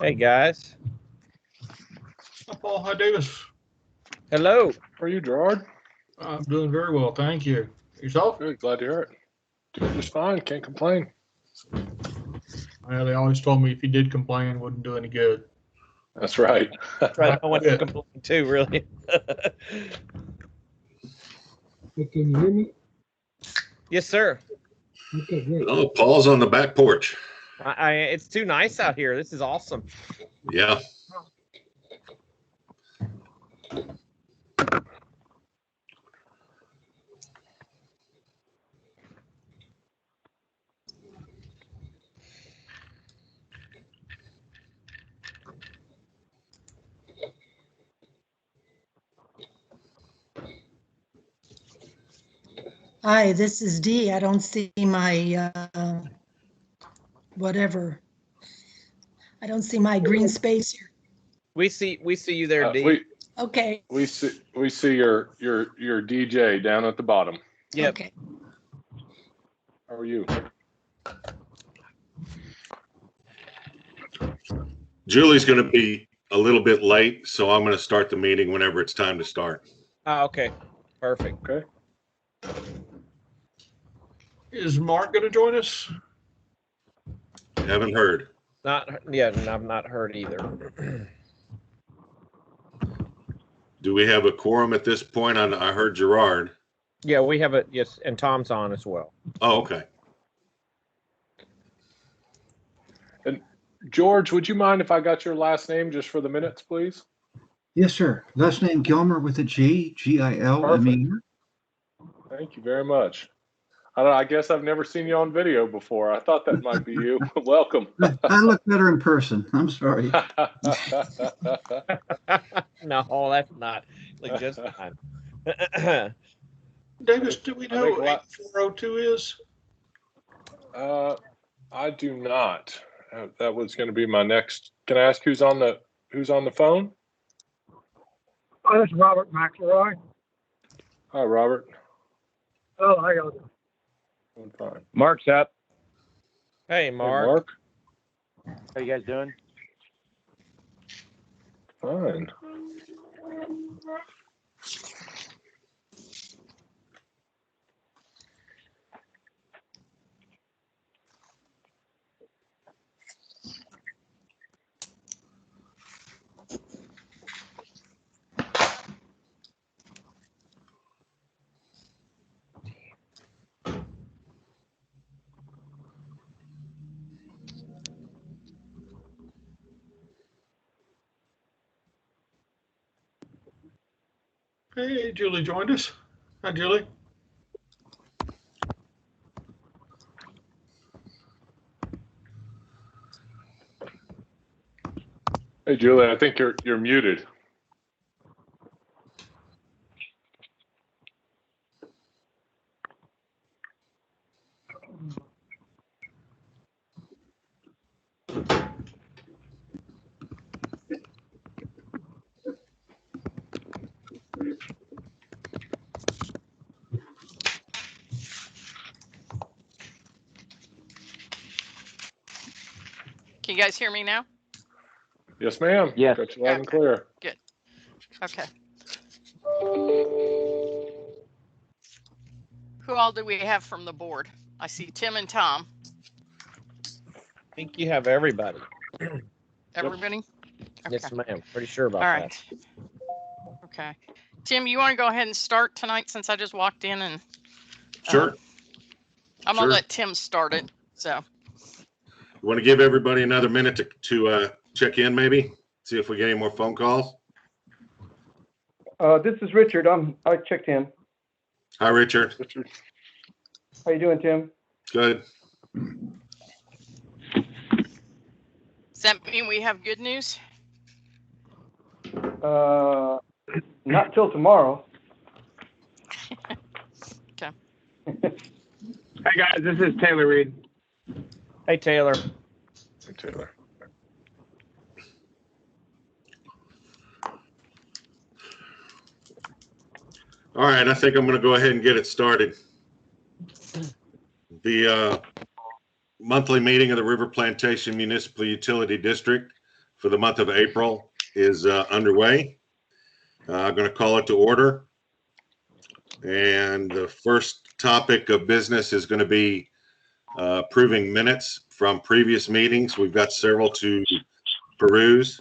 Hey guys. Hi, Paul. Hi, Davis. Hello. How are you, Gerard? I'm doing very well, thank you. Yourself? Good, glad to hear it. Doing just fine, can't complain. Well, they always told me if you did complain, it wouldn't do any good. That's right. Right, I want to complain too, really. Hey, can you hear me? Yes, sir. Okay, great. Oh, Paul's on the back porch. It's too nice out here. This is awesome. Yeah. Hi, this is Dee. I don't see my whatever. I don't see my green space here. We see you there, Dee. Okay. we see your DJ down at the bottom. Yep. Okay. How are you? Julie's going to be a little bit late, so I'm going to start the meeting whenever it's time to start. Okay. Perfect. Okay. Is Mark going to join us? Haven't heard. Not yet, and I've not heard either. Do we have a quorum at this point? I heard Gerard. Yeah, we have it. Yes, and Tom's on as well. Oh, okay. And George, would you mind if I got your last name just for the minutes, please? Yes, sir. Last name Gilmer with a G, Gilmer. Thank you very much. I guess I've never seen you on video before. I thought that might be you. Welcome. I look better in person. I'm sorry. No, that's not. Like just fine. Davis, do we know what 8402 is? I do not. That was going to be my next. Can I ask who's on the phone? Oh, this is Robert McElroy. Hi, Robert. Oh, how y'all doing? I'm fine. Mark's up. Hey, Hey, Mark. Mark. How you guys doing? Fine. Hey, Julie joined us. Hi, Julie. Hey, Julie. I think you're muted. Can you guys hear me now? Yes, ma'am. Yes. Got you loud and clear. Good. Okay. Who all do we have from the board? I see Tim and Tom. I think you have everybody. Everybody? Okay. Yes, ma'am. Pretty sure about All right. Okay. Tim, you want to go ahead and start tonight since I just walked in and Sure. I'm Sure. gonna let Tim start it. So You want to give everybody another minute to check in, maybe? See if we get any more phone calls? This is Richard. I checked in. Hi, Richard. Richard. How you doing, Tim? Good. does that mean we have good news? Not till tomorrow. Okay. Hey guys, this is Taylor Reed. Hey, Taylor. Hey, Taylor. All right, I think I'm going to go ahead and get it started. The monthly meeting of the River Plantation Municipal Utility District for the month of April is underway. I'm going to call it to order. And the first topic of business is going to be approving minutes from previous meetings. We've got several to peruse,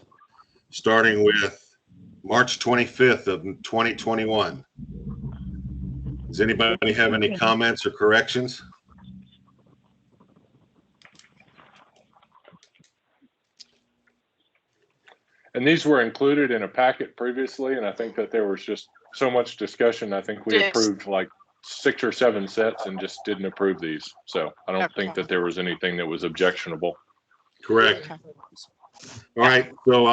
starting with March 25th of 2021. Does anybody have any comments or corrections? And these were included in a packet previously, and I think that there was just so much discussion. I think we Yes. approved like 6 or 7 sets and just didn't approve these. So I don't think Okay. that there was anything that was objectionable. Correct. Okay. All right. So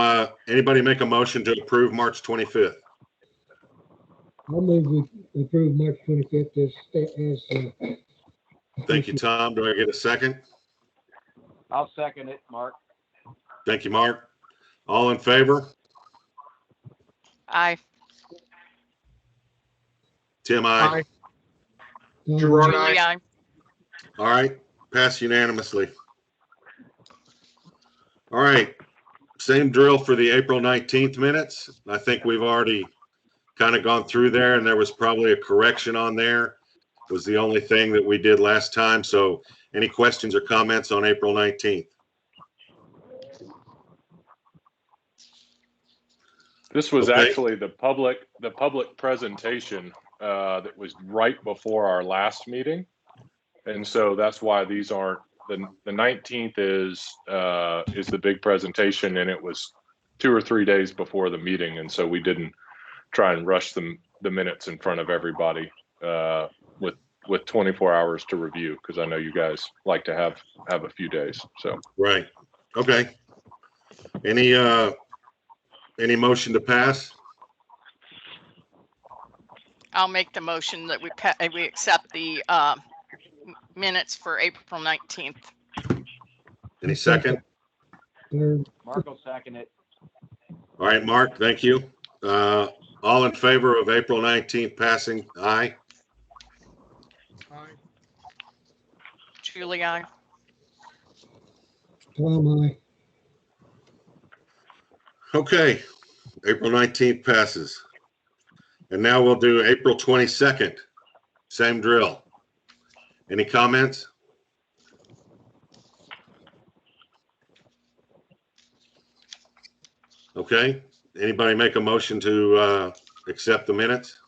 anybody make a motion to approve March 25th? I'll move we approve March 25th as Thank you, Tom. Do I get a second? I'll second it, Mark. Thank you, Mark. All in favor? Aye. Tim, aye. Gerard, Julie, aye. aye. All right, pass unanimously. All right, same drill for the April 19th minutes. I think we've already kind of gone through there, and there was probably a correction on there. Was the only thing that we did last time. So any questions or comments on April 19th? This was Okay. actually the public presentation that was right before our last meeting. And so that's why these aren't, the 19th is the big presentation, and it was 2 or 3 days before the meeting. And so we didn't try and rush the minutes in front of everybody with 24 hours to review, because I know you guys like to have a few days. So Right. Okay. Any motion to pass? I'll make the motion that we accept the minutes for April 19th. Any second? Mark will second it. All right, Mark, thank you. All in favor of April 19th passing? Aye. Julie, aye. Tom, aye. Okay, April 19th passes. And now we'll do April 22nd. Same drill. Any comments? Okay, anybody make a motion to accept the minutes?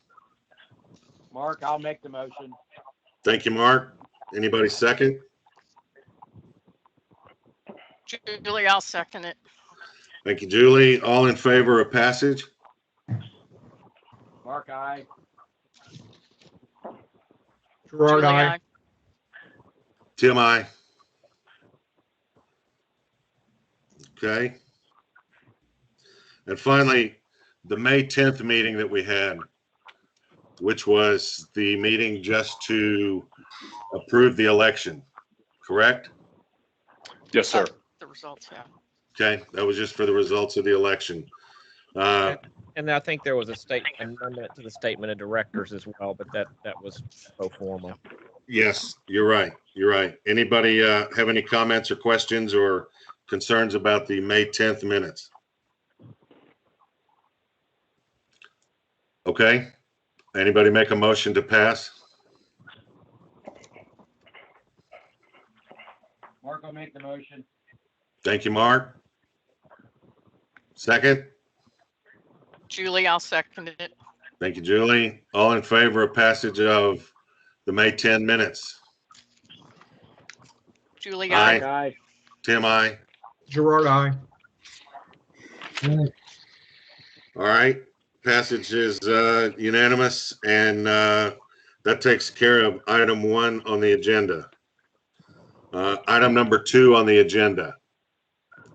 Mark, I'll make the motion. Thank you, Mark. Anybody second? Julie, I'll second it. Thank you, Julie. All in favor of passage? Mark, aye. Gerard, Julie, aye. Tim, aye. Okay. And finally, the May 10th meeting that we had, which was the meeting just to approve the election, correct? yes, sir. The results, yeah. Okay, that was just for the results of the election. And I think there was an amendment to the statement of directors as well, but that was pro forma. Yes, you're right. You're right. Anybody have any comments or questions or concerns about the May 10th minutes? Okay. Anybody make a motion to pass? Mark will make the motion. Thank you, Mark. Second? Julie, I'll second it. Thank you, Julie. All in favor of passage of the May 10 minutes? Julie, aye. Aye. Tim, aye. Gerard, aye. Aye. All right. Passage is unanimous, and that takes care of item 1 on the agenda. Item number 2 on the agenda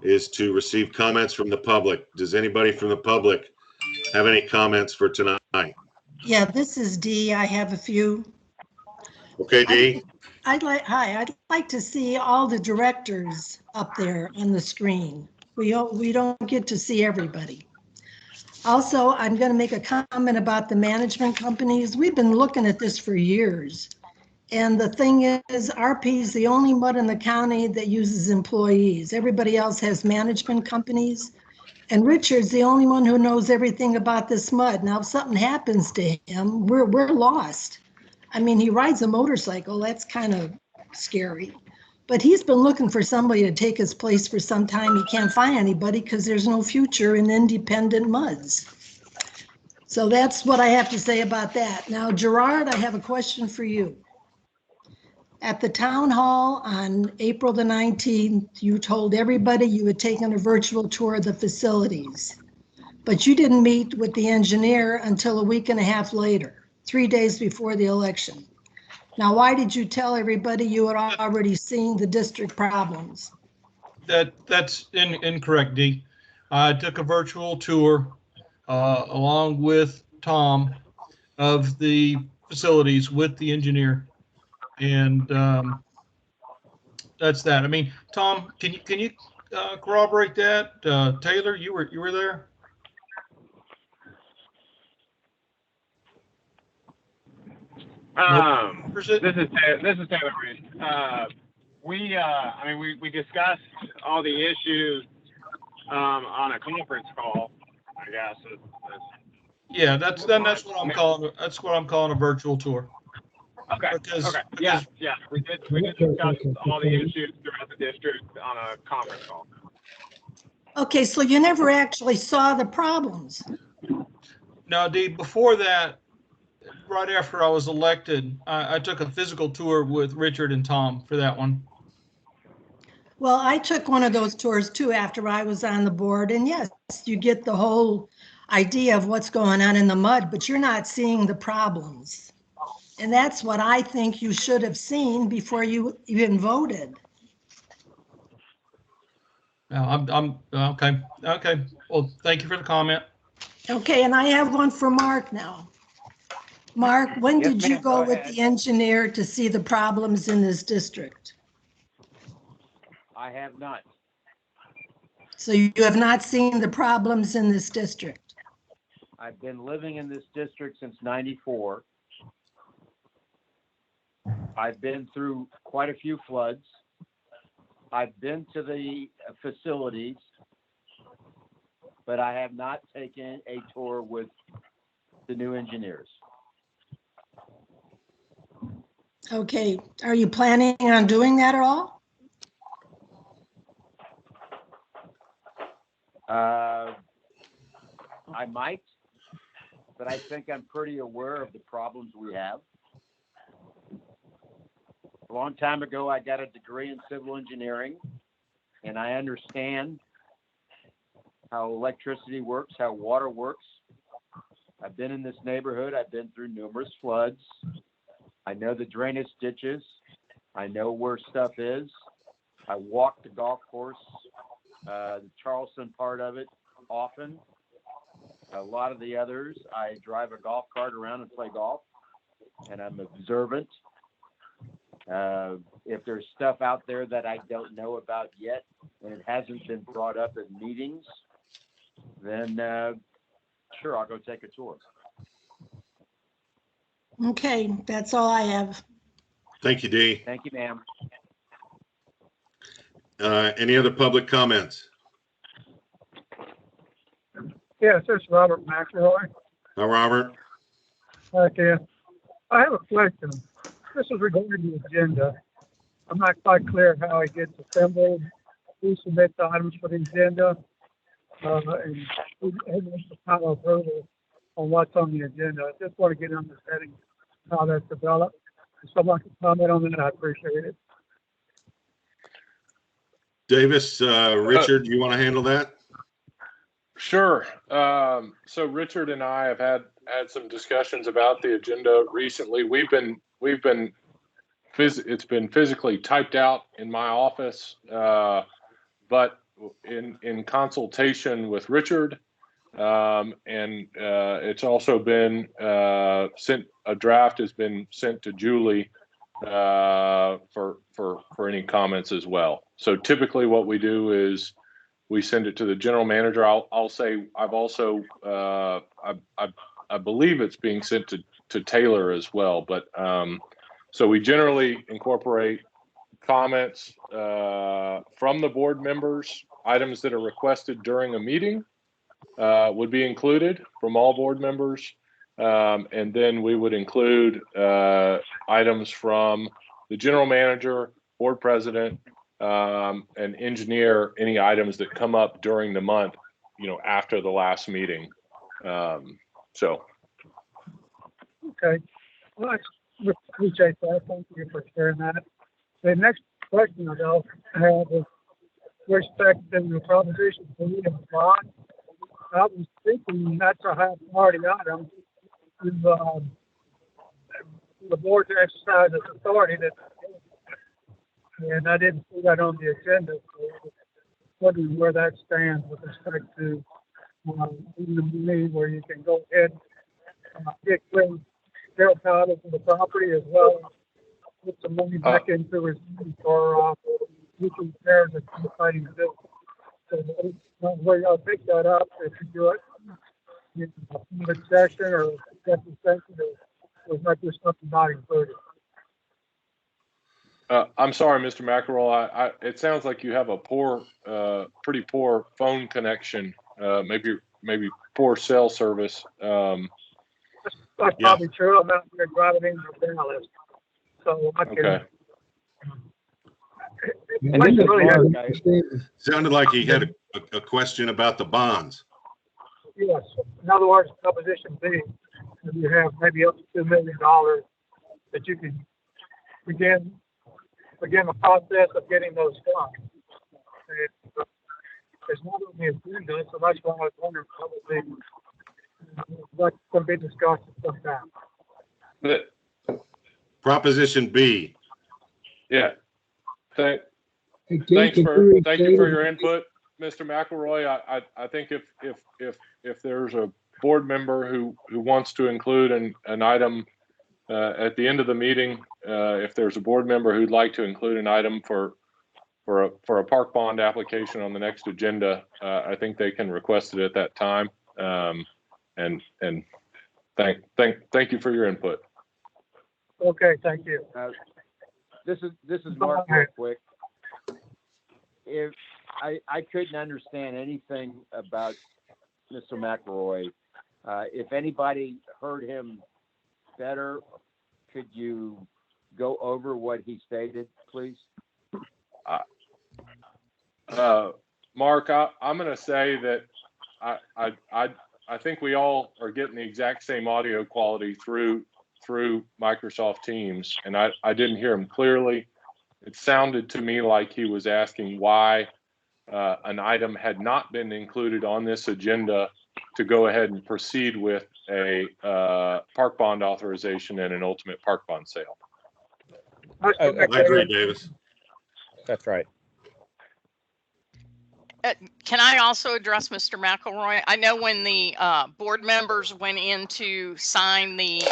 is to receive comments from the public. Does anybody from the public have any comments for tonight? Yeah, this is Dee. I have a few. Okay, Dee? I'd like to see all the directors up there on the screen. We don't get to see everybody. Also, I'm going to make a comment about the management companies. We've been looking at this for years. And the thing is, RP is the only mud in the county that uses employees. Everybody else has management companies. And Richard's the only one who knows everything about this mud. Now, if something happens to him, we're lost. I mean, he rides a motorcycle. That's kind of scary. But he's been looking for somebody to take his place for some time. He can't find anybody because there's no future in independent muds. So that's what I have to say about that. Now, Gerard, I have a question for you. At the town hall on April the 19th, you told everybody you had taken a virtual tour of the facilities, but you didn't meet with the engineer until a week and a half later, 3 days before the election. Now, why did you tell everybody you had already seen the district problems? That's incorrect, Dee. I took a virtual tour along with Tom of the facilities with the engineer, and that's that. I mean, Tom, can you corroborate that? Taylor, you were there? This is Taylor Reed. We discussed all the issues on a conference call, I guess. Yeah, that's what I'm calling. That's what I'm calling a virtual tour. Okay. Because Yeah. We did discuss all the issues throughout the district on a conference call. Okay, so you never actually saw the problems. No, Dee, before that, right after I was elected, I took a physical tour with Richard and Tom for that one. Well, I took one of those tours too after I was on the board. And yes, you get the whole idea of what's going on in the mud, but you're not seeing the problems. And that's what I think you should have seen before you even voted. No, I'm okay. Okay. Well, thank you for the comment. Okay, and I have one for Mark now. Mark, when Yes, did you ma'am, go go with ahead. the engineer to see the problems in this district? I have not. So you have not seen the problems in this district? I've been living in this district since '94. I've been through quite a few floods. I've been to the facilities, but I have not taken a tour with the new engineers. Okay, are you planning on doing that at all? I might, but I think I'm pretty aware of the problems we have. A long time ago, I got a degree in civil engineering, and I understand how electricity works, how water works. I've been in this neighborhood. I've been through numerous floods. I know the drainage ditches. I know where stuff is. I walk the golf course, the Charleston part of it often. A lot of the others, I drive a golf cart around and play golf, and I'm observant. If there's stuff out there that I don't know about yet, and it hasn't been brought up at meetings, then sure, I'll go take a tour. Okay, that's all I have. Thank you, Dee. Thank you, ma'am. Any other public comments? Yes, this is Robert McElroy. Hi, Robert. Okay. I have a question. This is regarding the agenda. I'm not quite clear how it gets assembled, who submits items for the agenda, and who makes the final approval on what's on the agenda. I just want to get an understanding of how that's developed. If someone can comment on that, I appreciate it. Davis, Richard, you want to handle that? Sure. So Richard and I have had some discussions about the agenda recently. It's been physically typed out in my office, but in consultation with Richard, and it's also been sent. A draft has been sent to Julie for any comments as well. So typically, what we do is we send it to the general manager. I'll say I've also I believe it's being sent to Taylor as well, but So we generally incorporate comments from the board members. Items that are requested during a meeting would be included from all board members. And then we would include items from the general manager, board president, and engineer, any items that come up during the month, after the last meeting. Okay. Well, I appreciate that. Thank you for sharing that. The next question I have is respecting the proposition for you and bond. I was thinking that's a high priority item. The board to exercise its authority and I didn't see that on the agenda. So wondering where that stands with respect to the money where you can go ahead and get rid of title to the property as well as put some money back into his for future repairs that he's fighting to do. So I don't know where y'all pick that up, if you do it in a session or a second session, or not just something not included. I'm sorry, Mr. McElroy. It sounds like you have a pretty poor phone connection. Maybe poor cell service. That's probably true. I'm out here driving in the Dallas, so I can. Okay. And this is Mark, Sounded like he had a question about the bonds. Yes. In other words, proposition B, you have maybe up to $2 million that you can begin the process of getting those funds. It's not on the agenda, so that's why I was wondering probably what's going to be discussed sometime. Proposition B. Yeah. Thank you for your input, Mr. McElroy. I think if there's a board member who wants to include an item at the end of the meeting, if there's a board member who'd like to include an item for a park bond application on the next agenda, I think they can request it at that time. And thank you for your input. Okay, thank you. This is Mark real quick. If I couldn't understand anything about Mr. McElroy, if anybody heard him better, could you go over what he stated, please? Mark, I'm going to say that I think we all are getting the exact same audio quality through Microsoft Teams, and I didn't hear him clearly. It sounded to me like he was asking why an item had not been included on this agenda to go ahead and proceed with a park bond authorization and an ultimate park bond sale. I agree, Davis. That's right. Can I also address Mr. McElroy? I know when the board members went in to sign the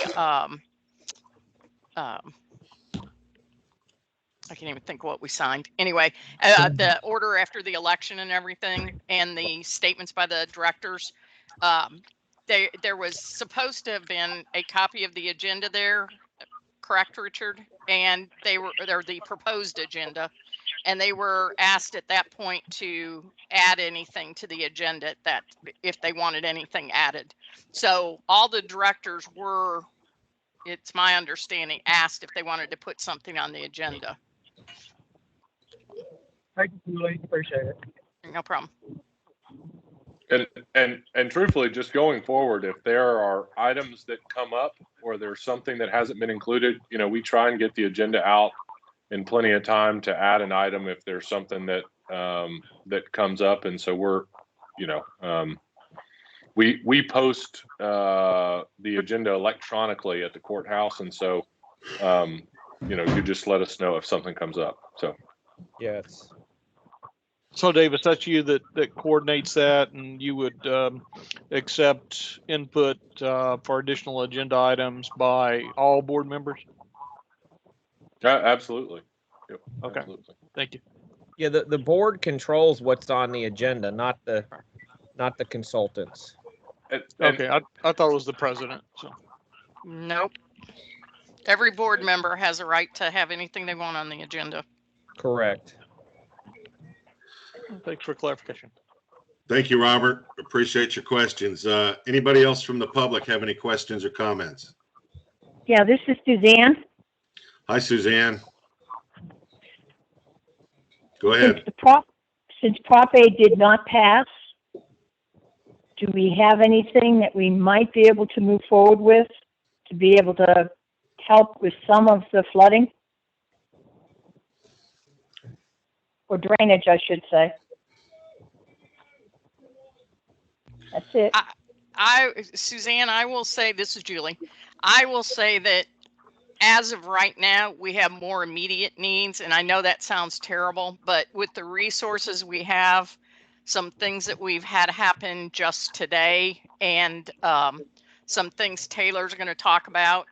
I can't even think what we signed. Anyway, the order after the election and everything, and the statements by the directors, there was supposed to have been a copy of the agenda there, correct, Richard? And they're the proposed agenda, and they were asked at that point to add anything to the agenda that if they wanted anything added. So all the directors were, it's my understanding, asked if they wanted to put something on the agenda. Thank you, Julie. Appreciate it. No problem. And truthfully, just going forward, if there are items that come up or there's something that hasn't been included, we try and get the agenda out in plenty of time to add an item if there's something that that comes up. And so we're, we post the agenda electronically at the courthouse, and so you just let us know if something comes up. So Yes. So Davis, that's you that coordinates that, and you would accept input for additional agenda items by all board members? Absolutely. Yep, okay. Absolutely. Thank you. Yeah, the board controls what's on the agenda, not the consultants. Okay, I thought it was the president. So nope. Every board member has a right to have anything they want on the agenda. Correct. Thanks for clarification. Thank you, Robert. Appreciate your questions. Anybody else from the public have any questions or comments? Yeah, this is Suzanne. Hi, Suzanne. Go ahead. Since Prop A did not pass, do we have anything that we might be able to move forward with to be able to help with some of the flooding? Or drainage, I should say. That's it. Suzanne, I will say, this is Julie. I will say that as of right now, we have more immediate needs. And I know that sounds terrible, but with the resources we have, some things that we've had happen just today, and some things Taylor's going to talk about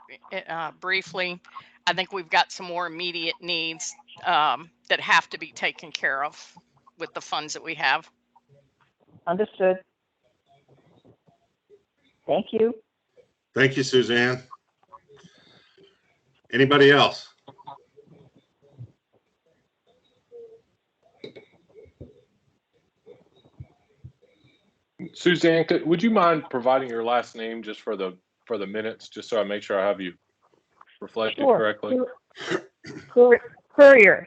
briefly, I think we've got some more immediate needs that have to be taken care of with the funds that we have. Understood. Thank you. Thank you, Suzanne. Anybody else? Suzanne, would you mind providing your last name just for the minutes, just so I make sure I have you reflected correctly? Currier, Currier.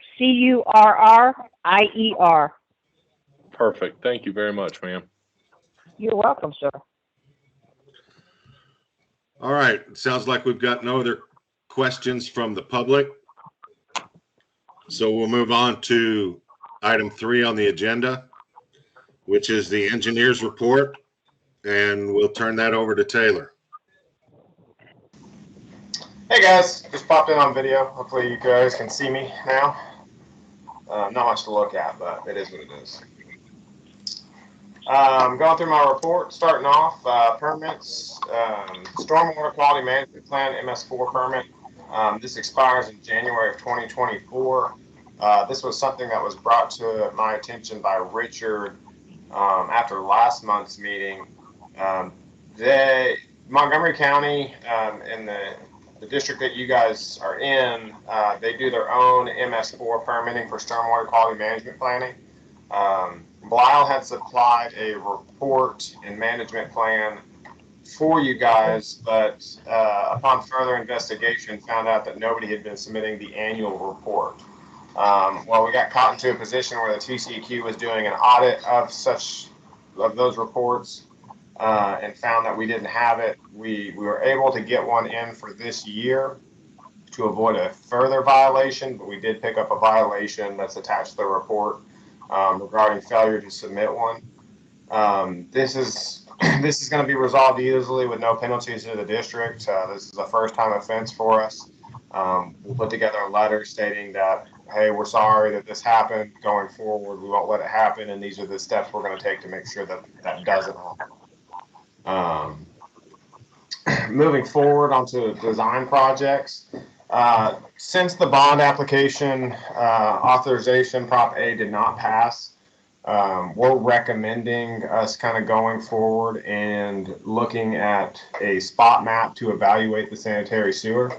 Perfect. Thank you very much, ma'am. You're welcome, sir. All right. It sounds like we've got no other questions from the public. So we'll move on to item 3 on the agenda, which is the engineer's report, and we'll turn that over to Taylor. Hey guys, just popped in on video. Hopefully you guys can see me now. Not much to look at, but it is what it is. Going through my report, starting off, permits, stormwater quality management plan, MS4 permit. This expires in January of 2024. This was something that was brought to my attention by Richard after last month's meeting. Montgomery County in the district that you guys are in, they do their own MS4 permitting for stormwater quality management planning. Blisle had supplied a report and management plan for you guys, but upon further investigation, found out that nobody had been submitting the annual report. Well, we got caught into a position where the TCEQ was doing an audit of those reports and found that we didn't have it. We were able to get one in for this year to avoid a further violation, but we did pick up a violation that's attached to the report regarding failure to submit one. This is going to be resolved easily with no penalties to the district. This is a first-time offense for us. We'll put together a letter stating that, hey, we're sorry that this happened. Going forward, we won't let it happen, and these are the steps we're going to take to make sure that that doesn't happen. Moving forward onto design projects. Since the bond application authorization Prop A did not pass, we're recommending us kind of going forward and looking at a spot map to evaluate the sanitary sewer.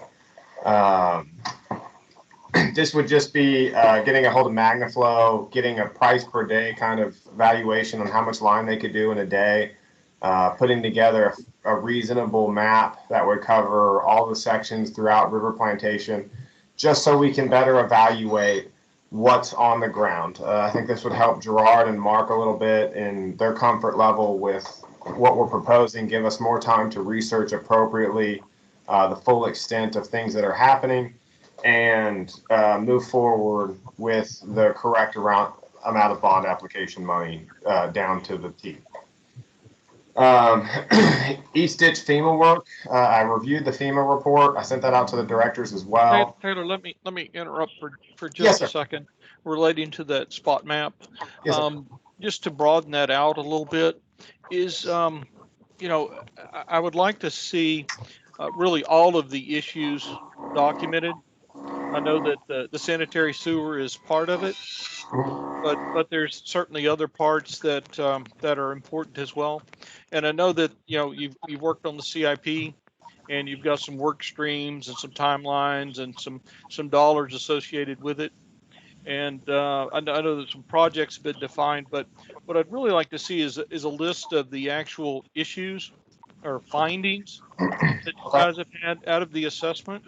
This would just be getting a hold of MagnaFlow, getting a price per day kind of valuation on how much line they could do in a day, putting together a reasonable map that would cover all the sections throughout River Plantation, just so we can better evaluate what's on the ground. I think this would help Gerard and Mark a little bit in their comfort level with what we're proposing, give us more time to research appropriately the full extent of things that are happening, and move forward with the correct amount of bond application money down to the T. East Ditch FEMA work. I reviewed the FEMA report. I sent that out to the directors as well. Taylor, let me interrupt for just Yes, a second relating to that spot map. Yes, just to broaden that out a little bit, is I would like to see really all of the issues documented. I know that the sanitary sewer is part of it, but there's certainly other parts that are important as well. And I know that you've worked on the CIP, and you've got some work streams and some timelines and some dollars associated with it. And I know that some projects have been defined, but what I'd really like to see is a list of the actual issues or findings that you guys have had out of the assessment.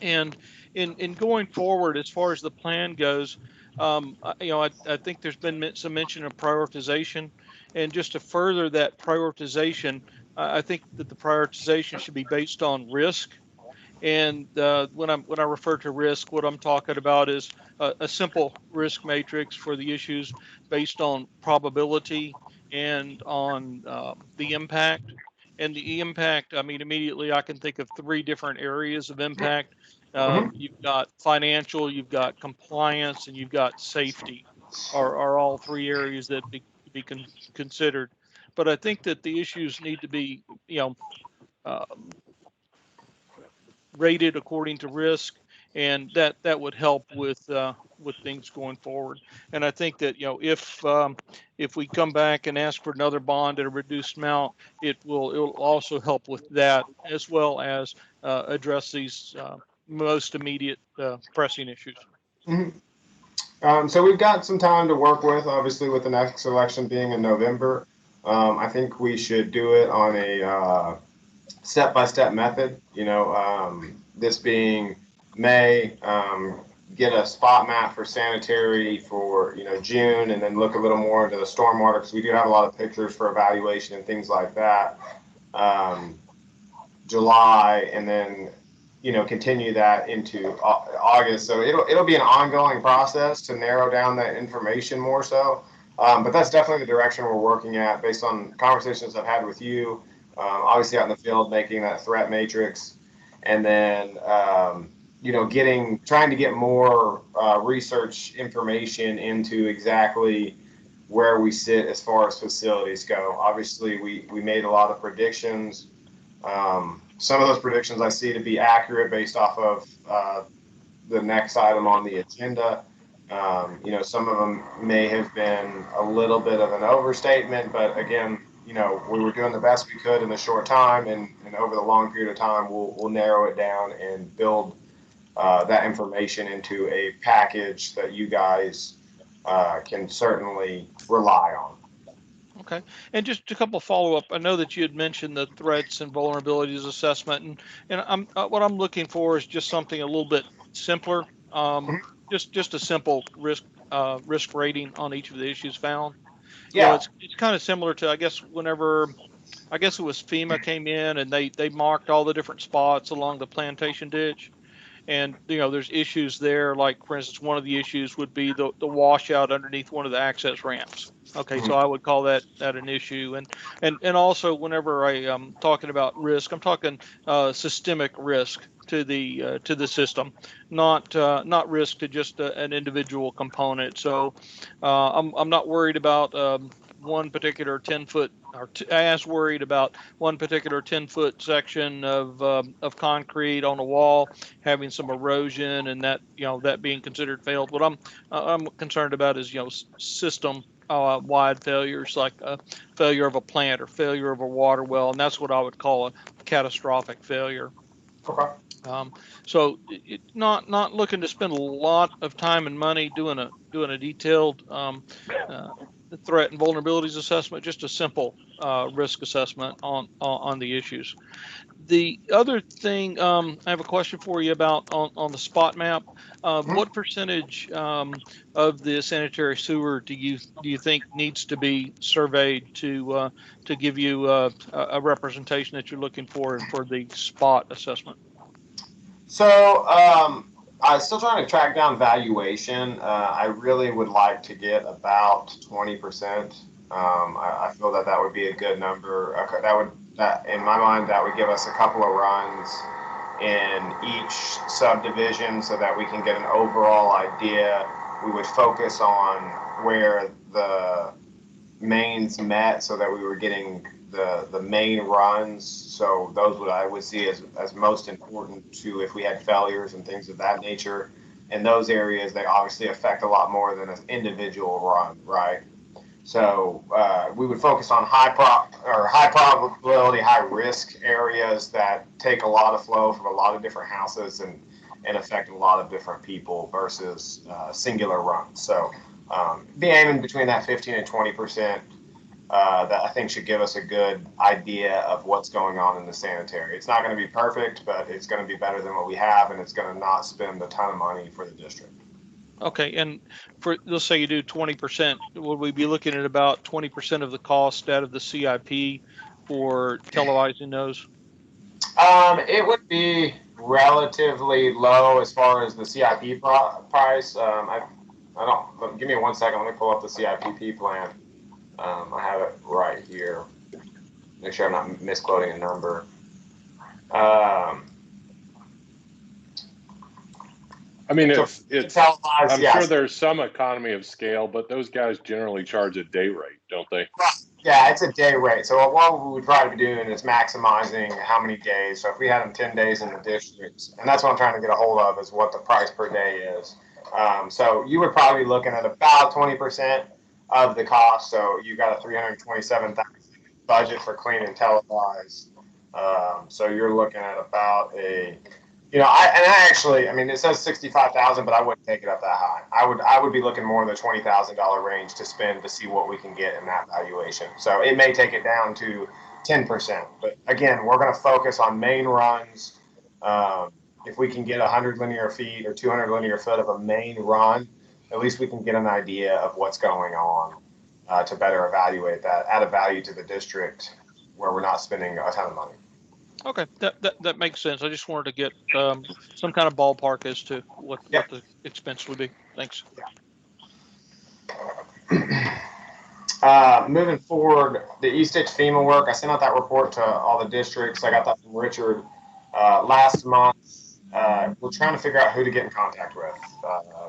And in going forward, as far as the plan goes, I think there's been some mention of prioritization, and just to further that prioritization, I think that the prioritization should be based on risk. And when I refer to risk, what I'm talking about is a simple risk matrix for the issues based on probability and on the impact. And the impact, I mean, immediately I can think of 3 different areas of impact. You've got financial, you've got compliance, and you've got safety, are all 3 areas that be considered. But I think that the issues need to be, rated according to risk, and that would help with things going forward. And I think that if we come back and ask for another bond at a reduced amount, it'll also help with that, as well as address these most immediate pressing issues. So we've got some time to work with, obviously, with the next election being in November. I think we should do it on a step-by-step method. This being May, get a spot map for sanitary for June, and then look a little more into the stormwater, because we do have a lot of pictures for evaluation and things like that. July, and then continue that into August. So it'll be an ongoing process to narrow down that information more so. But that's definitely the direction we're working at, based on conversations I've had with you. Obviously out in the field, making that threat matrix, and then trying to get more research information into exactly where we sit as far as facilities go. Obviously, we made a lot of predictions. Some of those predictions I see to be accurate based off of the next item on the agenda. Some of them may have been a little bit of an overstatement, but again, we were doing the best we could in a short time, and over the long period of time, we'll narrow it down and build that information into a package that you guys can certainly rely on. Okay, and just a couple follow-up. I know that you had mentioned the threats and vulnerabilities assessment, and what I'm looking for is just something a little bit simpler. Just a simple risk rating on each of the issues found. Yeah. It's kind of similar to, I guess, whenever, I guess it was FEMA came in and they marked all the different spots along the plantation ditch. And there's issues there, like for instance, one of the issues would be the washout underneath one of the access ramps. Okay, so I would call that an issue. And also, whenever I am talking about risk, I'm talking systemic risk to the system, not risk to just an individual component. So I'm not worried about one particular 10-foot, or as worried about one particular 10-foot section of concrete on a wall having some erosion, and that that being considered failed. What I'm concerned about is system wide failures, like a failure of a plant or failure of a water well, and that's what I would call a catastrophic failure. Okay. So not looking to spend a lot of time and money doing a detailed threat and vulnerabilities assessment, just a simple risk assessment on the issues. The other thing I have a question for you about on the spot map. What percentage of the sanitary sewer do you think needs to be surveyed to give you a representation that you're looking for the spot assessment? So I'm still trying to track down valuation. I really would like to get about 20%. I feel that would be a good number. That in my mind, that would give us a couple of runs in each subdivision, so that we can get an overall idea. We would focus on where the mains met, so that we were getting the main runs. So those I would see as most important to, if we had failures and things of that nature. In those areas, they obviously affect a lot more than an individual run, right? So we would focus on high probability, high risk areas that take a lot of flow from a lot of different houses and affect a lot of different people versus singular runs. So be aiming between that 15 and 20%. That I think should give us a good idea of what's going on in the sanitary. It's not going to be perfect, but it's going to be better than what we have, and it's going to not spend a ton of money for the district. Okay, and for, let's say you do 20%, would we be looking at about 20% of the cost out of the CIP for televising those? It would be relatively low as far as the CIP price. I don't, give me 1 second, let me pull up the CIPP plan. I have it right here. Make sure I'm not misquoting a number. I mean, So it's televised, I'm yes. sure there's some economy of scale, but those guys generally charge a day rate, don't they? Yeah, it's a day rate. So what we would try to be doing is maximizing how many days. So if we had them 10 days in the districts, and that's what I'm trying to get a hold of is what the price per day is. So you would probably be looking at about 20% of the cost. So you got a $327,000 budget for clean and televised. So you're looking at about a, you know, I mean, it says 65,000, but I wouldn't take it up that high. I would be looking more in the $20,000 range to spend to see what we can get in that valuation. So it may take it down to 10%, but again, we're going to focus on main runs. If we can get 100 linear feet or 200 linear foot of a main run, at least we can get an idea of what's going on to better evaluate that, add a value to the district where we're not spending a ton of money. Okay, that makes sense. I just wanted to get some kind of ballpark as to what the expense would be. Thanks. Moving forward, the East-Ditch FEMA work, I sent out that report to all the districts. I got that from Richard last month. We're trying to figure out who to get in contact with.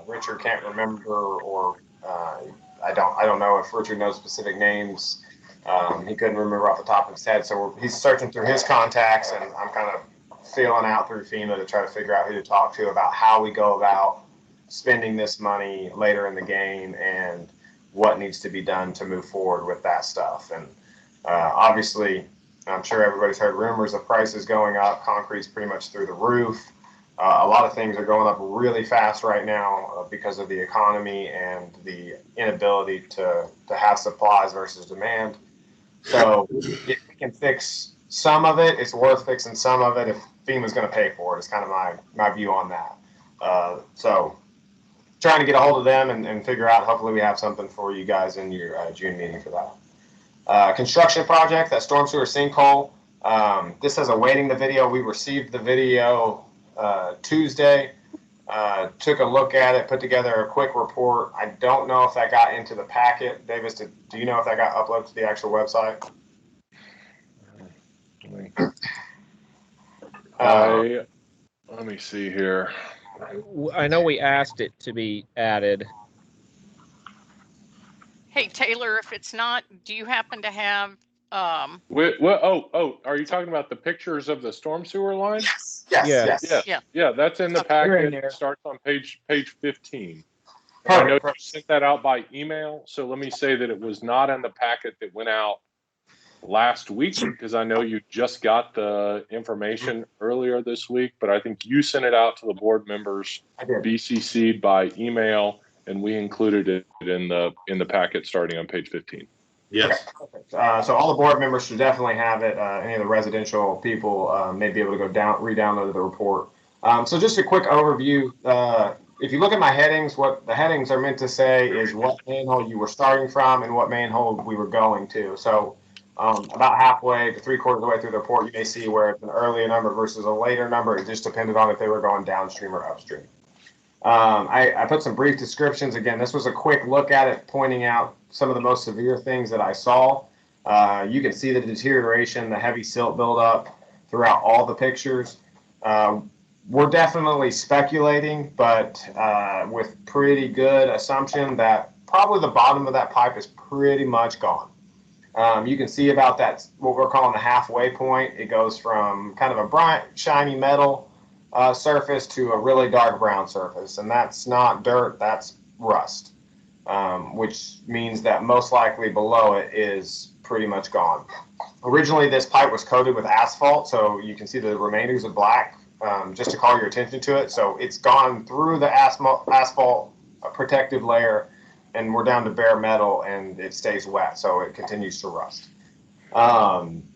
Richard can't remember, or I don't know if Richard knows specific names. He couldn't remember off the top of his head, so he's searching through his contacts, and I'm kind of feeling out through FEMA to try to figure out who to talk to about how we go about spending this money later in the game and what needs to be done to move forward with that stuff. And obviously, I'm sure everybody's heard rumors of prices going up. Concrete's pretty much through the roof. A lot of things are going up really fast right now because of the economy and the inability to have supplies versus demand. So if we can fix some of it, it's worth fixing some of it if FEMA's going to pay for it. It's kind of my view on that. So trying to get a hold of them and figure out, hopefully we have something for you guys in your June meeting for that. Construction project, that storm sewer sinkhole. This has awaiting the video. We received the video Tuesday, took a look at it, put together a quick report. I don't know if that got into the packet. Davis, do you know if that got uploaded to the actual website? Let me see here. I know we asked it to be added. Hey, Taylor, if it's not, do you happen to have, Oh, are you talking about the pictures of the storm sewer line? Yes. Yeah, that's in the packet. It starts on page 15. I know you sent that out by email, so let me say that it was not in the packet that went out last week, because I know you just got the information earlier this week, but I think you sent it out to the board members, BCC'd by email, and we included it in the packet starting on page 15. Yes. Okay. So all the board members should definitely have it. Any of the residential people may be able to go re-download the report. So just a quick overview. If you look at my headings, what the headings are meant to say is what manhole you were starting from and what manhole we were going to. So about halfway to 3/4 of the way through the report, you may see where it's an earlier number versus a later number. It just depended on if they were going downstream or upstream. I put some brief descriptions. Again, this was a quick look at it, pointing out some of the most severe things that I saw. You can see the deterioration, the heavy silt buildup throughout all the pictures. We're definitely speculating, but with pretty good assumption that probably the bottom of that pipe is pretty much gone. You can see about that, what we're calling the halfway point. It goes from kind of a bright, shiny metal surface to a really dark brown surface, and that's not dirt, that's rust, which means that most likely below it is pretty much gone. Originally, this pipe was coated with asphalt, so you can see the remainders of black, just to call your attention to it. So it's gone through the asphalt protective layer, and we're down to bare metal, and it stays wet, so it continues to rust.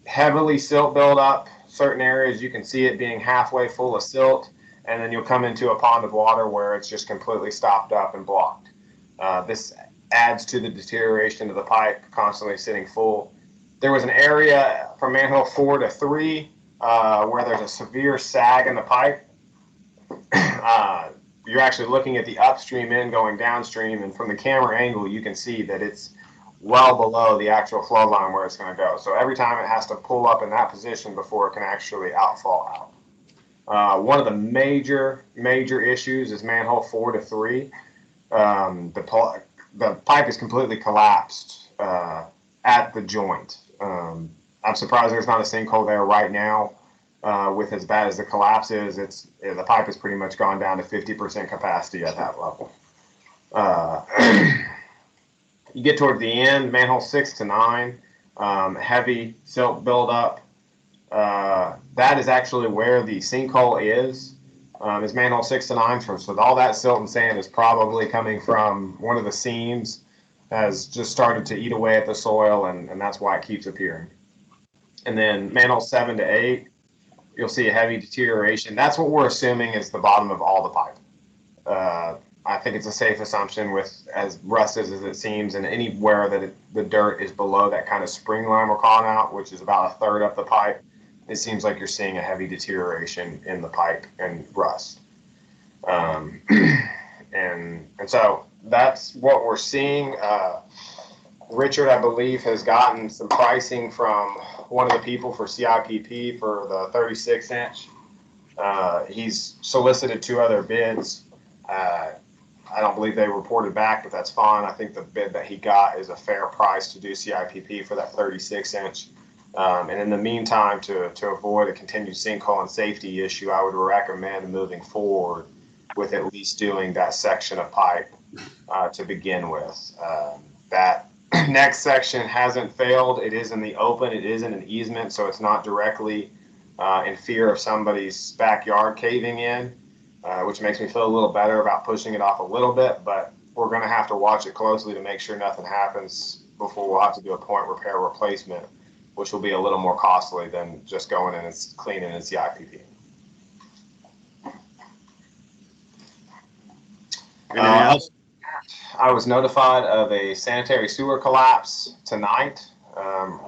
Heavily silt buildup. Certain areas you can see it being halfway full of silt, and then you'll come into a pond of water where it's just completely stopped up and blocked. This adds to the deterioration of the pipe constantly sitting full. There was an area from manhole 4 to 3 where there's a severe sag in the pipe. You're actually looking at the upstream end going downstream, and from the camera angle, you can see that it's well below the actual flow line where it's going to go. So every time it has to pull up in that position before it can actually outfall out. One of the major issues is manhole 4 to 3. The pipe is completely collapsed at the joint. I'm surprised there's not a sinkhole there right now. With as bad as the collapse is, the pipe has pretty much gone down to 50% capacity at that level. You get toward the end, manhole 6 to 9, heavy silt buildup. That is actually where the sinkhole is manhole 6 to 9. So all that silt and sand is probably coming from one of the seams, has just started to eat away at the soil, and that's why it keeps appearing. And then manhole 7 to 8, you'll see a heavy deterioration. That's what we're assuming is the bottom of all the pipe. I think it's a safe assumption, with as rusted as it seems, and anywhere that the dirt is below that kind of spring line we're calling out, which is about a third up the pipe, it seems like you're seeing a heavy deterioration in the pipe and rust. And so that's what we're seeing. Richard, I believe, has gotten some pricing from one of the people for CIPP for the 36-inch. He's solicited 2 other bids. I don't believe they reported back, but that's fine. I think the bid that he got is a fair price to do CIPP for that 36-inch. And in the meantime, to avoid a continued sinkhole and safety issue, I would recommend moving forward with at least doing that section of pipe to begin with. That next section hasn't failed. It is in the open. It is in an easement, so it's not directly in fear of somebody's backyard caving in, which makes me feel a little better about pushing it off a little bit. But we're going to have to watch it closely to make sure nothing happens before we'll have to do a point repair replacement, which will be a little more costly than just going in and cleaning in CIPP. Anything else? I was notified of a sanitary sewer collapse tonight.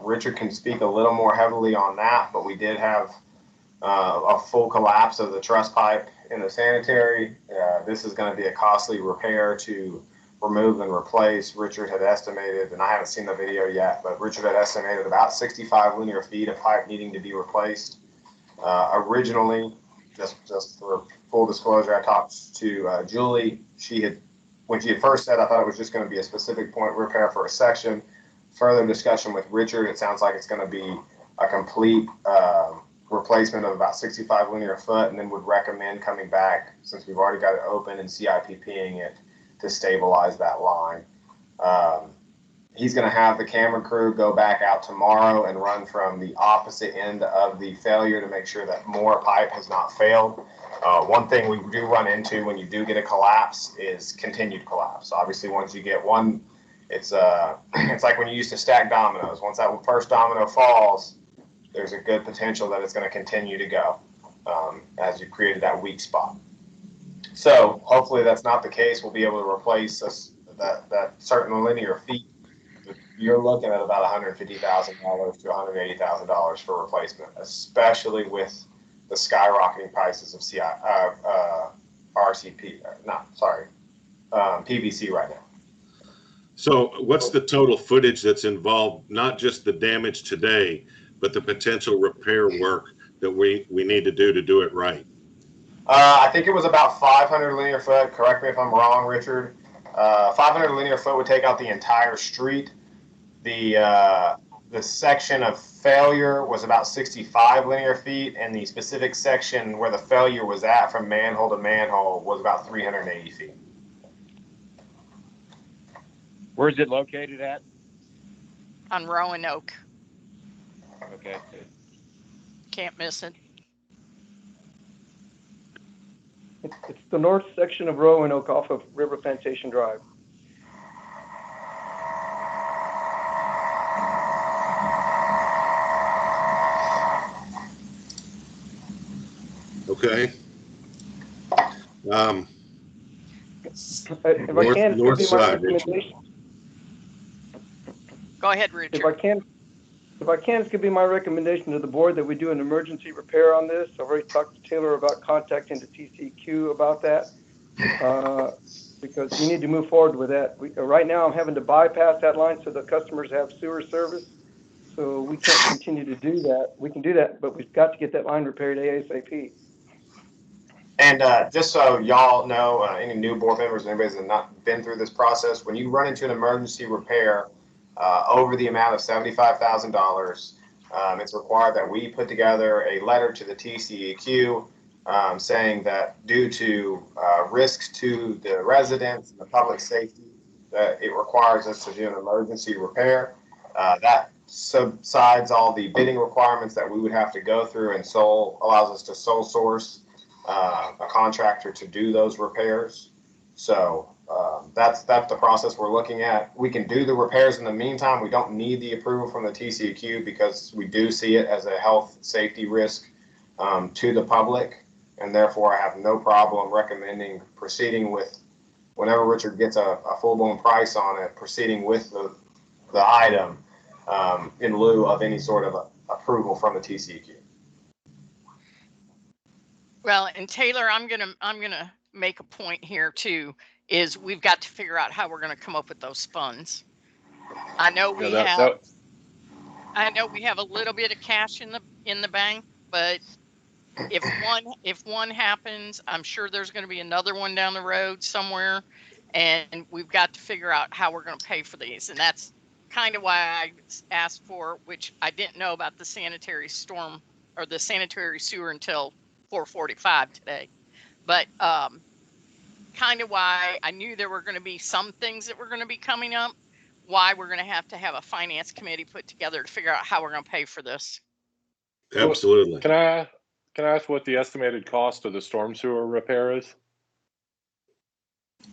Richard can speak a little more heavily on that, but we did have a full collapse of the truss pipe in the sanitary. This is going to be a costly repair to remove and replace. Richard had estimated, and I haven't seen the video yet, but Richard had estimated about 65 linear feet of pipe needing to be replaced. Originally, just for full disclosure, I talked to Julie. When she had first said, I thought it was just going to be a specific point repair for a section. Further discussion with Richard, it sounds like it's going to be a complete replacement of about 65 linear foot, and then would recommend coming back, since we've already got it open, and CIPPing it to stabilize that line. He's going to have the camera crew go back out tomorrow and run from the opposite end of the failure to make sure that more pipe has not failed. One thing we do run into when you do get a collapse is continued collapse. Obviously, once you get one, it's like when you used to stack dominoes. Once that first domino falls, there's a good potential that it's going to continue to go as you created that weak spot. So hopefully that's not the case. We'll be able to replace that certain linear feet. You're looking at about $150,000 to $180,000 for replacement, especially with the skyrocketing prices of PVC right now. So what's the total footage that's involved, not just the damage today, but the potential repair work that we need to do it right? I think it was about 500 linear foot. Correct me if I'm wrong, Richard. 500 linear foot would take out the entire street. The section of failure was about 65 linear feet, and the specific section where the failure was at from manhole to manhole was about 380 feet. Where's it located at? On Roanoke. Okay. Can't miss it. It's the north section of Roanoke off of River Plantation Drive. Okay. If I can, North this could be my side, Richard. recommendation. Go ahead, Richard. If I can, this could be my recommendation to the board that we do an emergency repair on this. I've already talked to Taylor about contacting the TCEQ about that, because we need to move forward with that. Right now, I'm having to bypass that line so the customers have sewer service. So we can't continue to do that. We can do that, but we've got to get that line repaired ASAP. And just so y'all know, any new board members, anybody that's not been through this process, when you run into an emergency repair over the amount of $75,000, it's required that we put together a letter to the TCEQ saying that due to risks to the residents and the public safety, that it requires us to do an emergency repair. That subsides all the bidding requirements that we would have to go through, and allows us to sole source a contractor to do those repairs. So that's the process we're looking at. We can do the repairs in the meantime. We don't need the approval from the TCEQ because we do see it as a health safety risk to the public, and therefore I have no problem recommending proceeding with, whenever Richard gets a full-blown price on it, proceeding with the item in lieu of any sort of approval from the TCEQ. Well, and Taylor, I'm gonna make a point here too, is we've got to figure out how we're gonna come up with those funds. I know we have a little bit of cash in the bank, but if one happens, I'm sure there's gonna be another one down the road somewhere, and we've got to figure out how we're gonna pay for these. And that's kind of why I asked for, which I didn't know about the sanitary storm or the sanitary sewer until 4:45 today, but kind of why I knew there were going to be some things that were going to be coming up, why we're going to have a finance committee put together to figure out how we're going to pay for this. Absolutely. Can I ask what the estimated cost of the storm sewer repair is?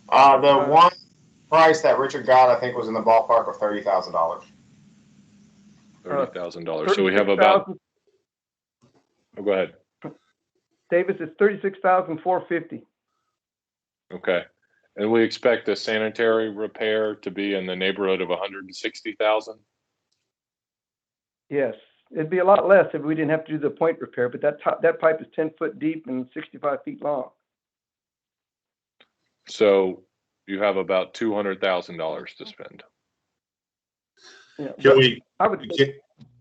The one price that Richard got, I think, was in the ballpark of $30,000. $30,000. So we have about. Oh, go ahead. Davis, it's $36,450. Okay, and we expect the sanitary repair to be in the neighborhood of 160,000. Yes, it'd be a lot less if we didn't have to do the point repair, but that pipe is 10 foot deep and 65 feet long. So you have about $200,000 to spend. Yeah,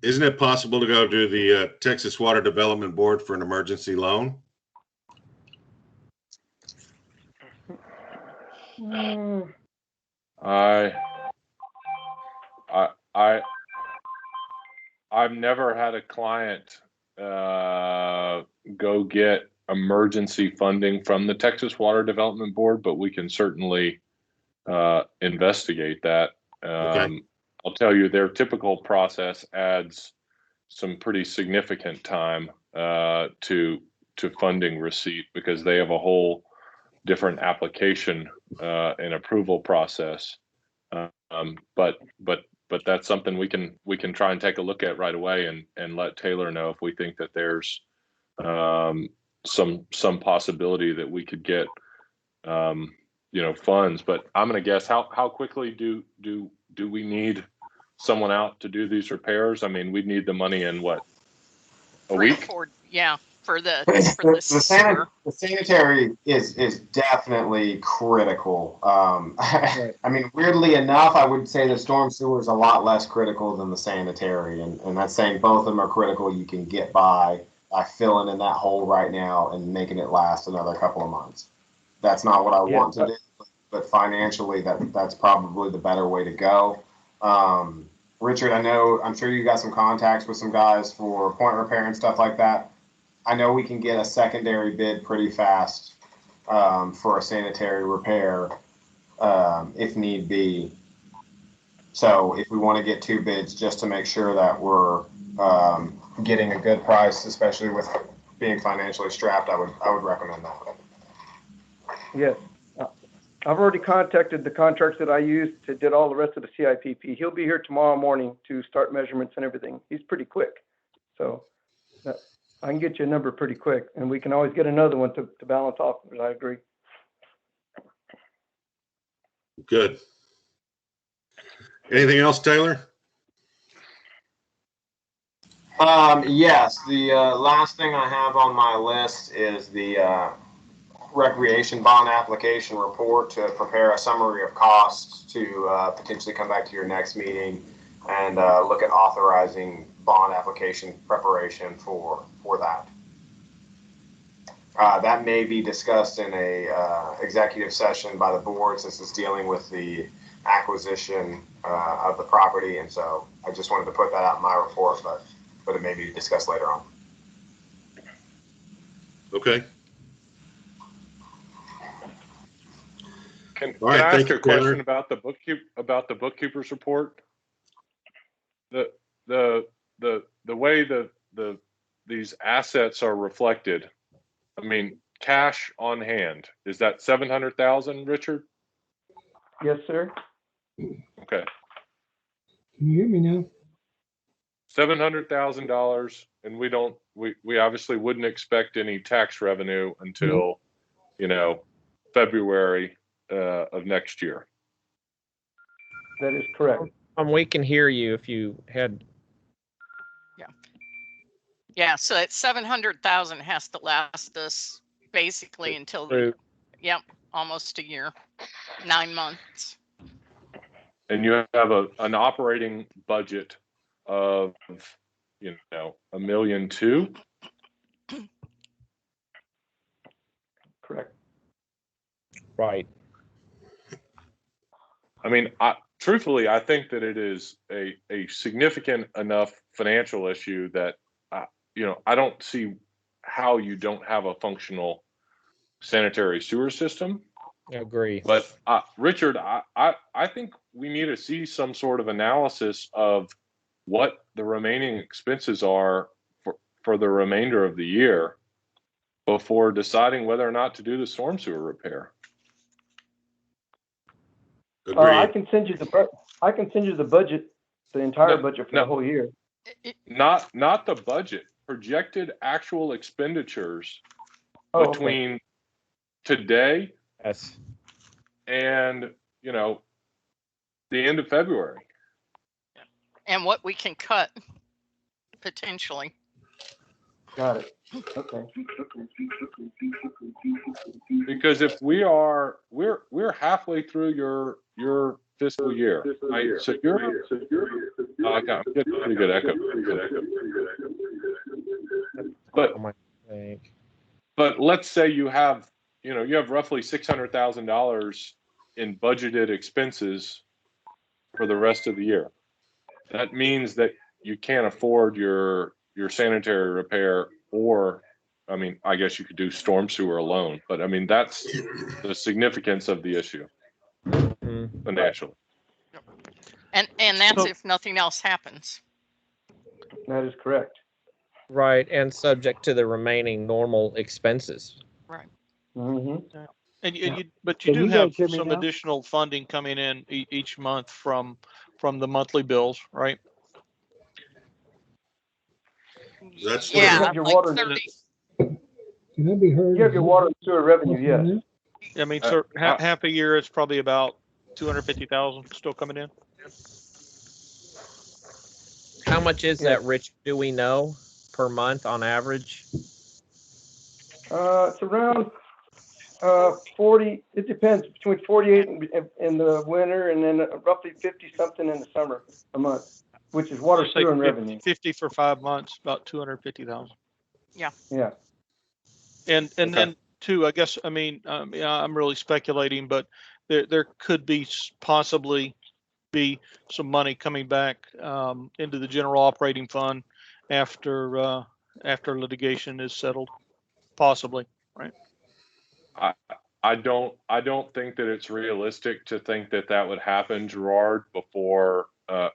isn't it possible to go to the Texas Water Development Board for an emergency loan? I've never had a client go get emergency funding from the Texas Water Development Board, but we can certainly investigate that. Okay. I'll tell you, their typical process adds some pretty significant time to funding receipt, because they have a whole different application and approval process. But that's something we can try and take a look at right away and let Taylor know if we think that there's some possibility that we could get funds. But I'm going to guess, how quickly do we need someone out to do these repairs? I mean, we'd need the money in what, a week? Yeah, for the sanitary is definitely critical. I mean, weirdly enough, I would say the storm sewer is a lot less critical than the sanitary, and that's saying both of them are critical. You can get by filling in that hole right now and making it last another couple of months. That's not what I want to do, but financially, that's probably the better way to go. Richard, I'm sure you got some contacts with some guys for point repair and stuff like that. I know we can get a secondary bid pretty fast for a sanitary repair if need be. So if we want to get 2 bids just to make sure that we're getting a good price, especially with being financially strapped, I would recommend that. Yes. I've already contacted the contracts that I used to did all the rest of the CIPP. He'll be here tomorrow morning to start measurements and everything. He's pretty quick. So I can get you a number pretty quick, and we can always get another one to balance off, but I agree. Good. Anything else, Taylor? Yes, the last thing I have on my list is the recreation bond application report to prepare a summary of costs to potentially come back to your next meeting and look at authorizing bond application preparation for that. That may be discussed in a executive session by the board, since it's dealing with the acquisition of the property, and so I just wanted to put that out in my report, but it may be discussed later on. Okay. Can All right, I thank ask you, a question Taylor. about the bookkeeper's report? The way these assets are reflected, I mean, cash on hand, is that 700,000, Richard? Yes, sir. Okay. Can you hear me now? $700,000, and we obviously wouldn't expect any tax revenue until, February of next year. That is correct. We can hear you if you had. Yeah, so that 700,000 has to last us basically until almost a year, 9 months. And you have an operating budget of, $1.2 million. Correct. Right. I mean, truthfully, I think that it is a significant enough financial issue that, I don't see how you don't have a functional sanitary sewer system. I agree. But Richard, I think we need to see some sort of analysis of what the remaining expenses are for the remainder of the year before deciding whether or not to do the storm sewer repair. I can send you the budget, the entire budget for the whole year. Not the budget, projected actual expenditures between today and the end of February. And what we can cut potentially. Got it. Okay. Because if we're halfway through your fiscal year, right? So I'm getting pretty good echo. But let's say you have roughly $600,000 in budgeted expenses for the rest of the year. That means that you can't afford your sanitary repair, or, I mean, I guess you could do storm sewer alone, but I mean, that's the significance of the issue financially. And that's if nothing else happens. That is correct. Right, and subject to the remaining normal expenses. Right. Mm-hmm. But you do have some additional funding coming in each month from the monthly bills, right? That's You have your water. Can I be heard? You have your water and sewer revenue, yes. I mean, so half a year, it's probably about 250,000 still coming in. How much is that, Rich? Do we know per month on average? It's around 40. It depends, between 48 in the winter, and then roughly 50 something in the summer a month, which is water, sewer, and revenue. 50 for 5 months, about 250,000. Yeah. Yeah. And then too, I guess, I mean, I'm really speculating, but there could be possibly be some money coming back into the general operating fund after litigation is settled, possibly, right? I don't think that it's realistic to think that that would happen, Gerard, before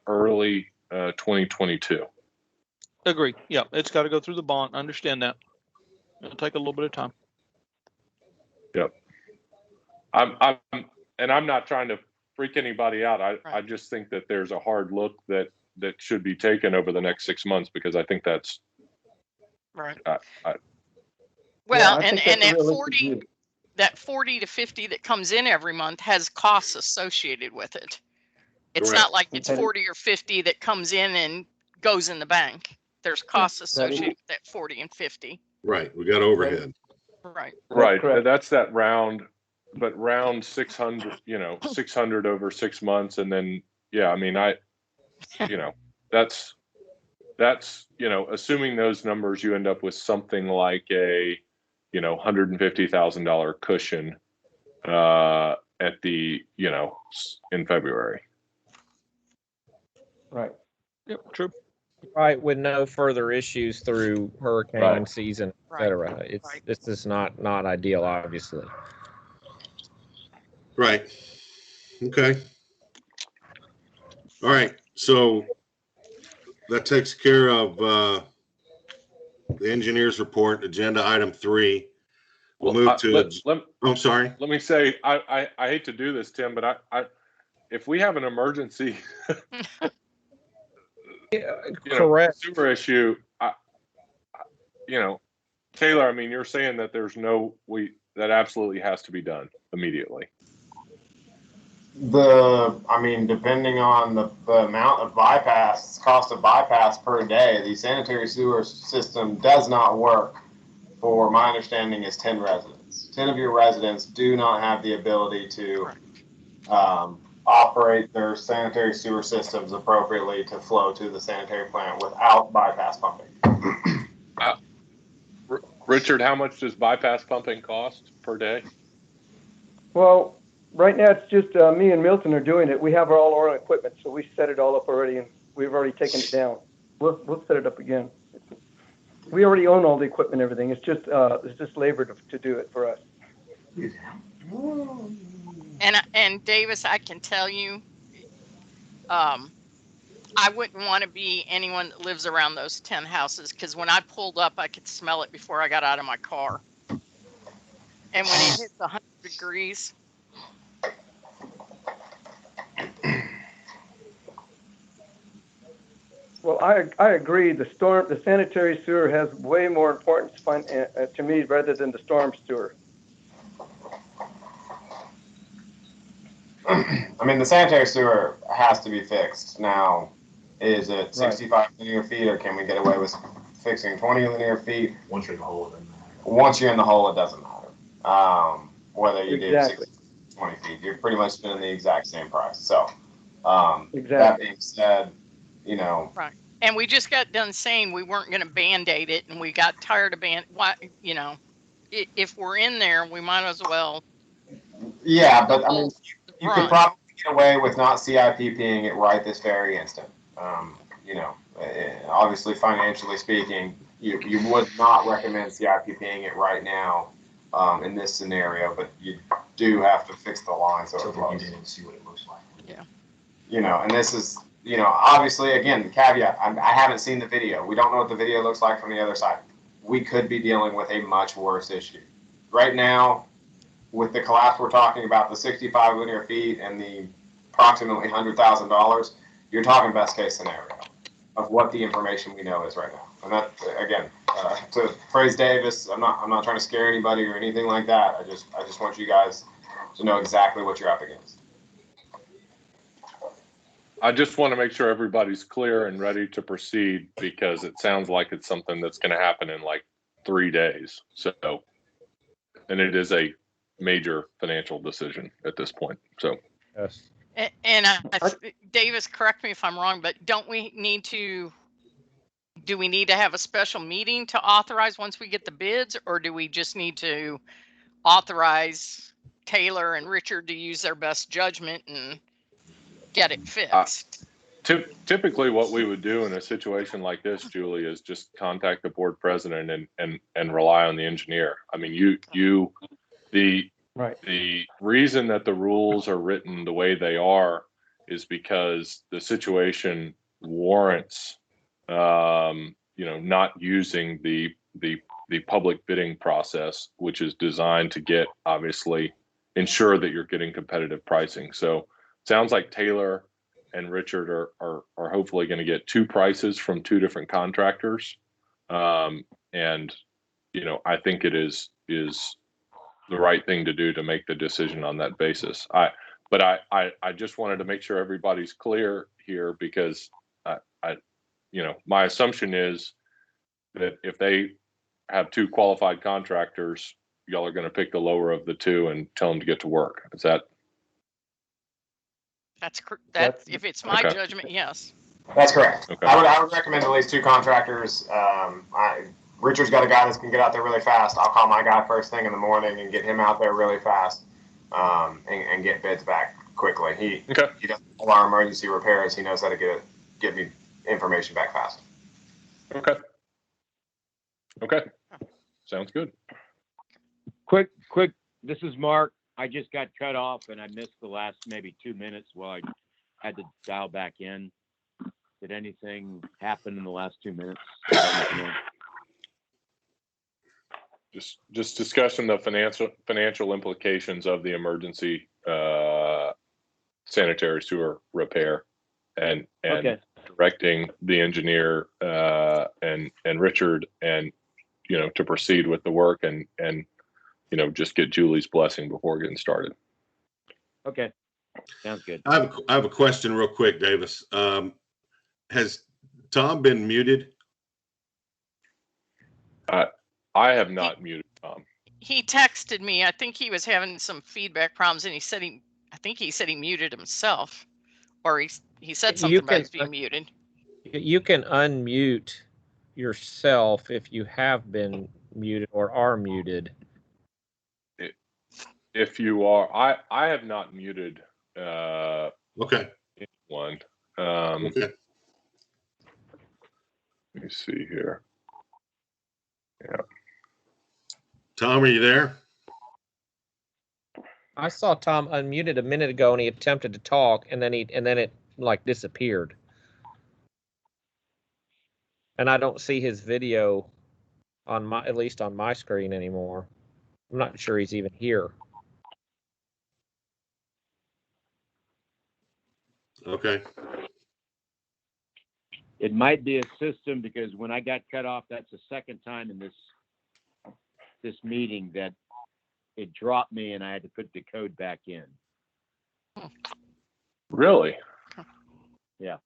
early 2022. Agree. Yeah, it's got to go through the bond. I understand that. It'll take a little bit of time. Yep. I'm not trying to freak anybody out. I just think that there's a hard look that should be taken over the next 6 months, because I think that's Right. I Well, I and think that's a that realistic 40 view. that 40 to 50 that comes in every month has costs associated with it. It's Correct. not like it's 40 or 50 that comes in and goes in the bank. There's costs associated with that 40 and 50. Right. We got overhead. Right. right. correct. That's that round, but round 600, 600 over 6 months, and then I mean that's assuming those numbers, you end up with something like a $150,000 cushion at the in February. Right. Yep, true. Right, with no further issues through hurricane Right. season, et Right. cetera. This is not ideal, obviously. Right. Okay. All right. So that takes care of the engineer's report, agenda item 3. We'll move to. I'm sorry. Let me say, I hate to do this, Tim, but I if we have an emergency, Correct. sewer issue, Taylor, I mean, you're saying that there's that absolutely has to be done immediately. Depending on the amount of cost of bypass per day, the sanitary sewer system does not work for, my understanding, is 10 residents. 10 of your residents do not have the ability to operate their sanitary sewer systems appropriately to flow to the sanitary plant without bypass pumping. Richard, how much does bypass pumping cost per day? Well, right now it's just me and Milton are doing it. We have all our own equipment, so we set it all up already, and we've already taken it down. We'll set it up again. We already own all the equipment and everything. It's just labor to do it for us. And Davis, I can tell you, I wouldn't want to be anyone that lives around those 10 houses, because when I pulled up, I could smell it before I got out of my car. And when it hits 100 degrees, Well, I agree. The sanitary sewer has way more importance to me rather than the storm sewer. I mean, the sanitary sewer has to be fixed. Now, is it 65 linear feet, or can we get away with fixing 20 linear feet? Once you're in the hole, it doesn't matter. Once you're in the hole, it doesn't matter. Whether you do 60, 20 feet, you're pretty much spending the exact same price. So, that being said, right. And we just got done saying we weren't going to Band-Aid it, and we got tired of if we're in there, we might as well. Yeah, but I mean, you could probably get away with not CIPPing it right this very instant. Obviously, financially speaking, you would not recommend CIPPing it right now in this scenario, but you do have to fix the line so it flows. And see what it looks like. Yeah. And this is, obviously, again, caveat, I haven't seen the video. We don't know what the video looks like from the other side. We could be dealing with a much worse issue. Right now, with the collapse we're talking about, the 65 linear feet and the approximately $100,000, you're talking best case scenario of what the information we know is right now. And that, again, to phrase Davis, I'm not trying to scare anybody or anything like that. I just want you guys to know exactly what you're up against. I just want to make sure everybody's clear and ready to proceed, because it sounds like it's something that's going to happen in like 3 days. So, and it is a major financial decision at this point. So, yes. And Davis, correct me if I'm wrong, but do we need to have a special meeting to authorize once we get the bids, or do we just need to authorize Taylor and Richard to use their best judgment and get it fixed? Typically what we would do in a situation like this, Julie, is just contact the board president and rely on the engineer. I mean, Right. The reason that the rules are written the way they are is because the situation warrants, not using the public bidding process, which is designed to get, obviously, ensure that you're getting competitive pricing. So sounds like Taylor and Richard are hopefully going to get two prices from two different contractors. And, I think it is the right thing to do to make the decision on that basis. But I just wanted to make sure everybody's clear here, because my assumption is that if they have two qualified contractors, y'all are going to pick the lower of the two and tell them to get to work. Is that? That's if it's my okay. judgment, yes. That's correct. Okay. I would recommend at least two contractors. Richard's got a guy that can get out there really fast. I'll call my guy first thing in the morning and get him out there really fast, and get bids back quickly. He does all our emergency repairs. He knows how to get me information back fast. Okay. Sounds good. Quick, this is Mark. I just got cut off and I missed the last maybe 2 minutes while I had to dial back in. Did anything happen in the last 2 minutes? Just discussing the financial implications of the emergency sanitary sewer repair, and directing the engineer and Richard and to proceed with the work and just get Julie's blessing before getting started. Okay, sounds good. I have a question real quick, Davis. Has Tom been muted? I have not muted Tom. He texted me. I think he was having some feedback problems, and I think he said he muted himself, or he said something about he's being muted. You can unmute yourself if you have been muted or are muted. If you are, I have not muted. Okay. Anyone. Okay. Let me see here. Yeah. Tom, are you there? I saw Tom unmuted a minute ago and he attempted to talk, and then it like disappeared. And I don't see his video at least on my screen anymore. I'm not sure he's even here. Okay. It might be a system, because when I got cut off, that's the second time in this meeting that it dropped me and I had to put the code back in. Really? Yeah.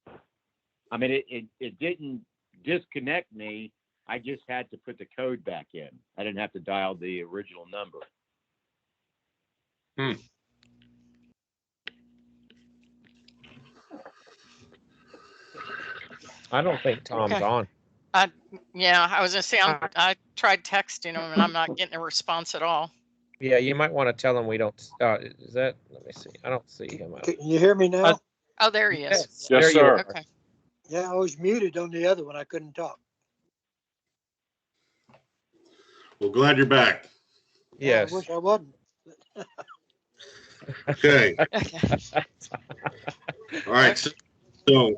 I mean, it didn't disconnect me. I just had to put the code back in. I didn't have to dial the original number. I don't think Tom's on. Yeah, I was gonna say I tried texting him and I'm not getting a response at all. Yeah, you might want to tell him we don't. Is that? Let me see. I don't see him. Can you hear me now? Oh, there he is. Yes, sir. Okay. Yeah, I was muted on the other one. I couldn't talk. Well, glad you're back. Yes. I wish I wasn't. Okay. All right. So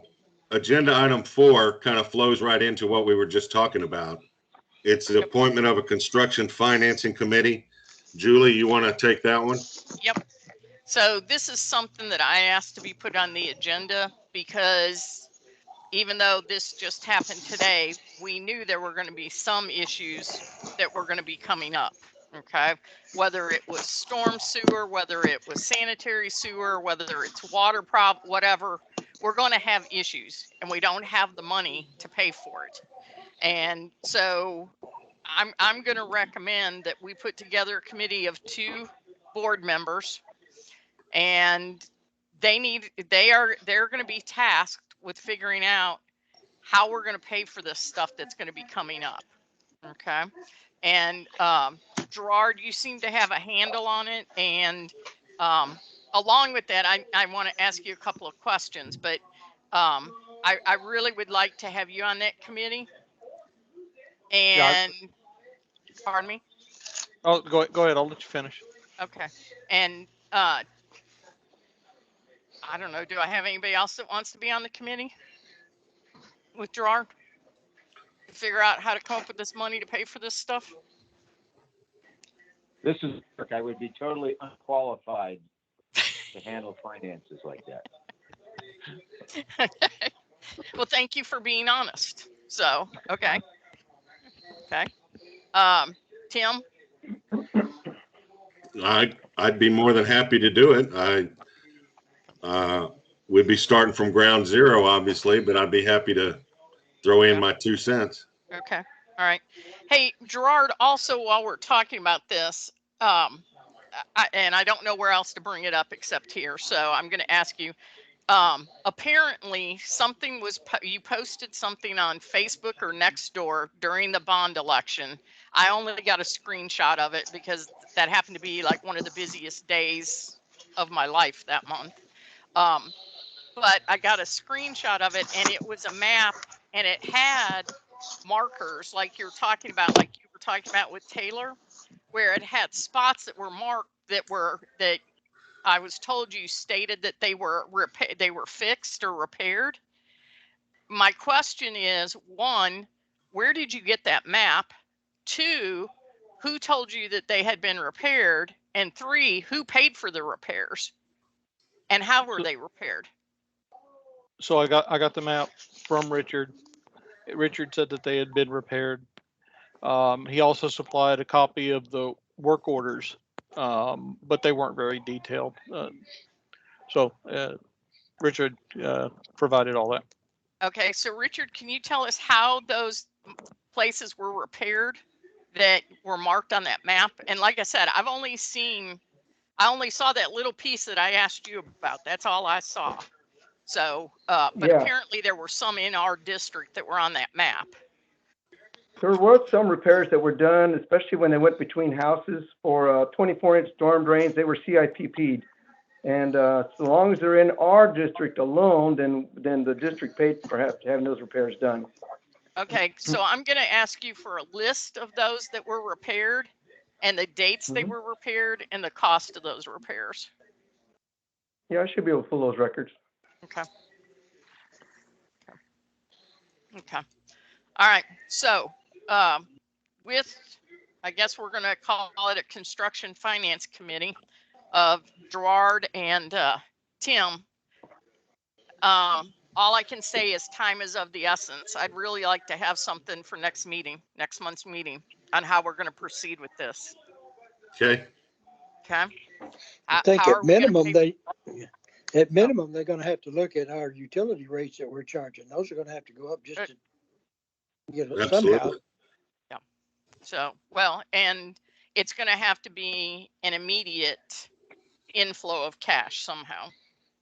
agenda item 4 kind of flows right into what we were just talking about. It's the appointment of a construction financing committee. Julie, you want to take that one? Yep. So this is something that I asked to be put on the agenda, because even though this just happened today, we knew there were going to be some issues that were going to be coming up. Okay. Whether it was storm sewer, whether it was sanitary sewer, whether it's water problem, whatever, we're going to have issues, and we don't have the money to pay for it. And so I'm going to recommend that we put together a committee of 2 board members, and they're going to be tasked with figuring out how we're going to pay for this stuff that's going to be coming up. Okay. And Gerard, you seem to have a handle on it. And along with that, I want to ask you a couple of questions, but I really would like to have you on that committee. And pardon me? Oh, go ahead. I'll let you finish. Okay. And I don't know, do I have anybody else that wants to be on the committee with Gerard? To figure out how to come up with this money to pay for this stuff? This is, I would be totally unqualified to handle finances like that. Well, thank you for being honest. So, okay. Okay. Tim? I'd be more than happy to do it. We'd be starting from ground zero, obviously, but I'd be happy to throw in my 2 cents. Okay. All right. Hey, Gerard, also, while we're talking about this, and I don't know where else to bring it up except here, so I'm going to ask you. Apparently, something was you posted something on Facebook or Nextdoor during the bond election. I only got a screenshot of it because that happened to be like one of the busiest days of my life that month. But I got a screenshot of it, and it was a map, and it had markers like you were talking about with Taylor, where it had spots that were marked that I was told you stated that they were fixed or repaired. My question is, one, where did you get that map? Two, who told you that they had been repaired? And three, who paid for the repairs? And how were they repaired? So I got the map from Richard. Richard said that they had been repaired. He also supplied a copy of the work orders, but they weren't very detailed. So Richard provided all that. Okay, so Richard, can you tell us how those places were repaired that were marked on that map? And like I said, I only saw that little piece that I asked you about. That's all I saw. So, but apparently there were some in our district that were on that map. There was some repairs that were done, especially when they went between houses for 24-inch storm drains. They were CIPP'd. And so long as they're in our district alone, then the district paid perhaps having those repairs done. Okay, so I'm going to ask you for a list of those that were repaired and the dates they were repaired and the cost of those repairs. Yeah, I should be able to pull those records. Okay. Okay. All right. So with, I guess we're going to call it a construction finance committee of Gerard and Tim. All I can say is time is of the essence. I'd really like to have something for next month's meeting on how we're going to proceed with this. Okay. Okay. I think at minimum, they're going to have to look at our utility rates that we're charging. Those are going to have to go up just to get it somehow. Yeah. So, well, and it's going to have to be an immediate inflow of cash somehow.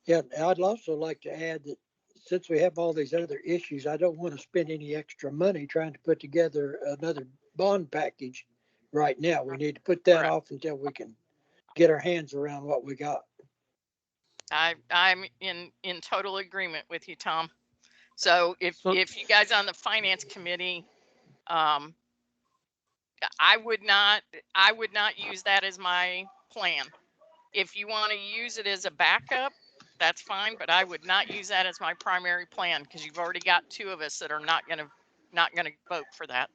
Yeah, I'd also like to add that since we have all these other issues, I don't want to spend any extra money trying to put together another bond package right now. We need to put that off until we can get our hands around what we got. I'm in total agreement with you, Tom. So if you guys on the finance committee, I would not use that as my plan. If you want to use it as a backup, that's fine, but I would not use that as my primary plan because you've already got two of us that are not going to vote for that.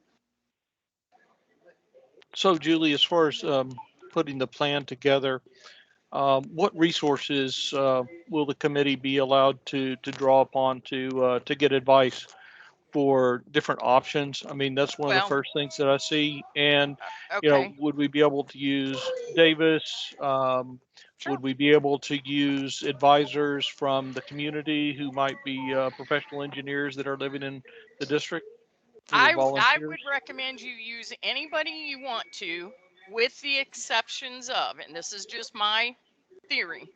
So Julie, as far as putting the plan together, what resources will the committee be allowed to draw upon to get advice for different options? I mean, that's one of the first things that I see. And you know, would we be able to use Davis? Would we be able to use advisors from the community who might be professional engineers that are living in the district? I would recommend you use anybody you want to, with the exceptions of, and this is just my theory,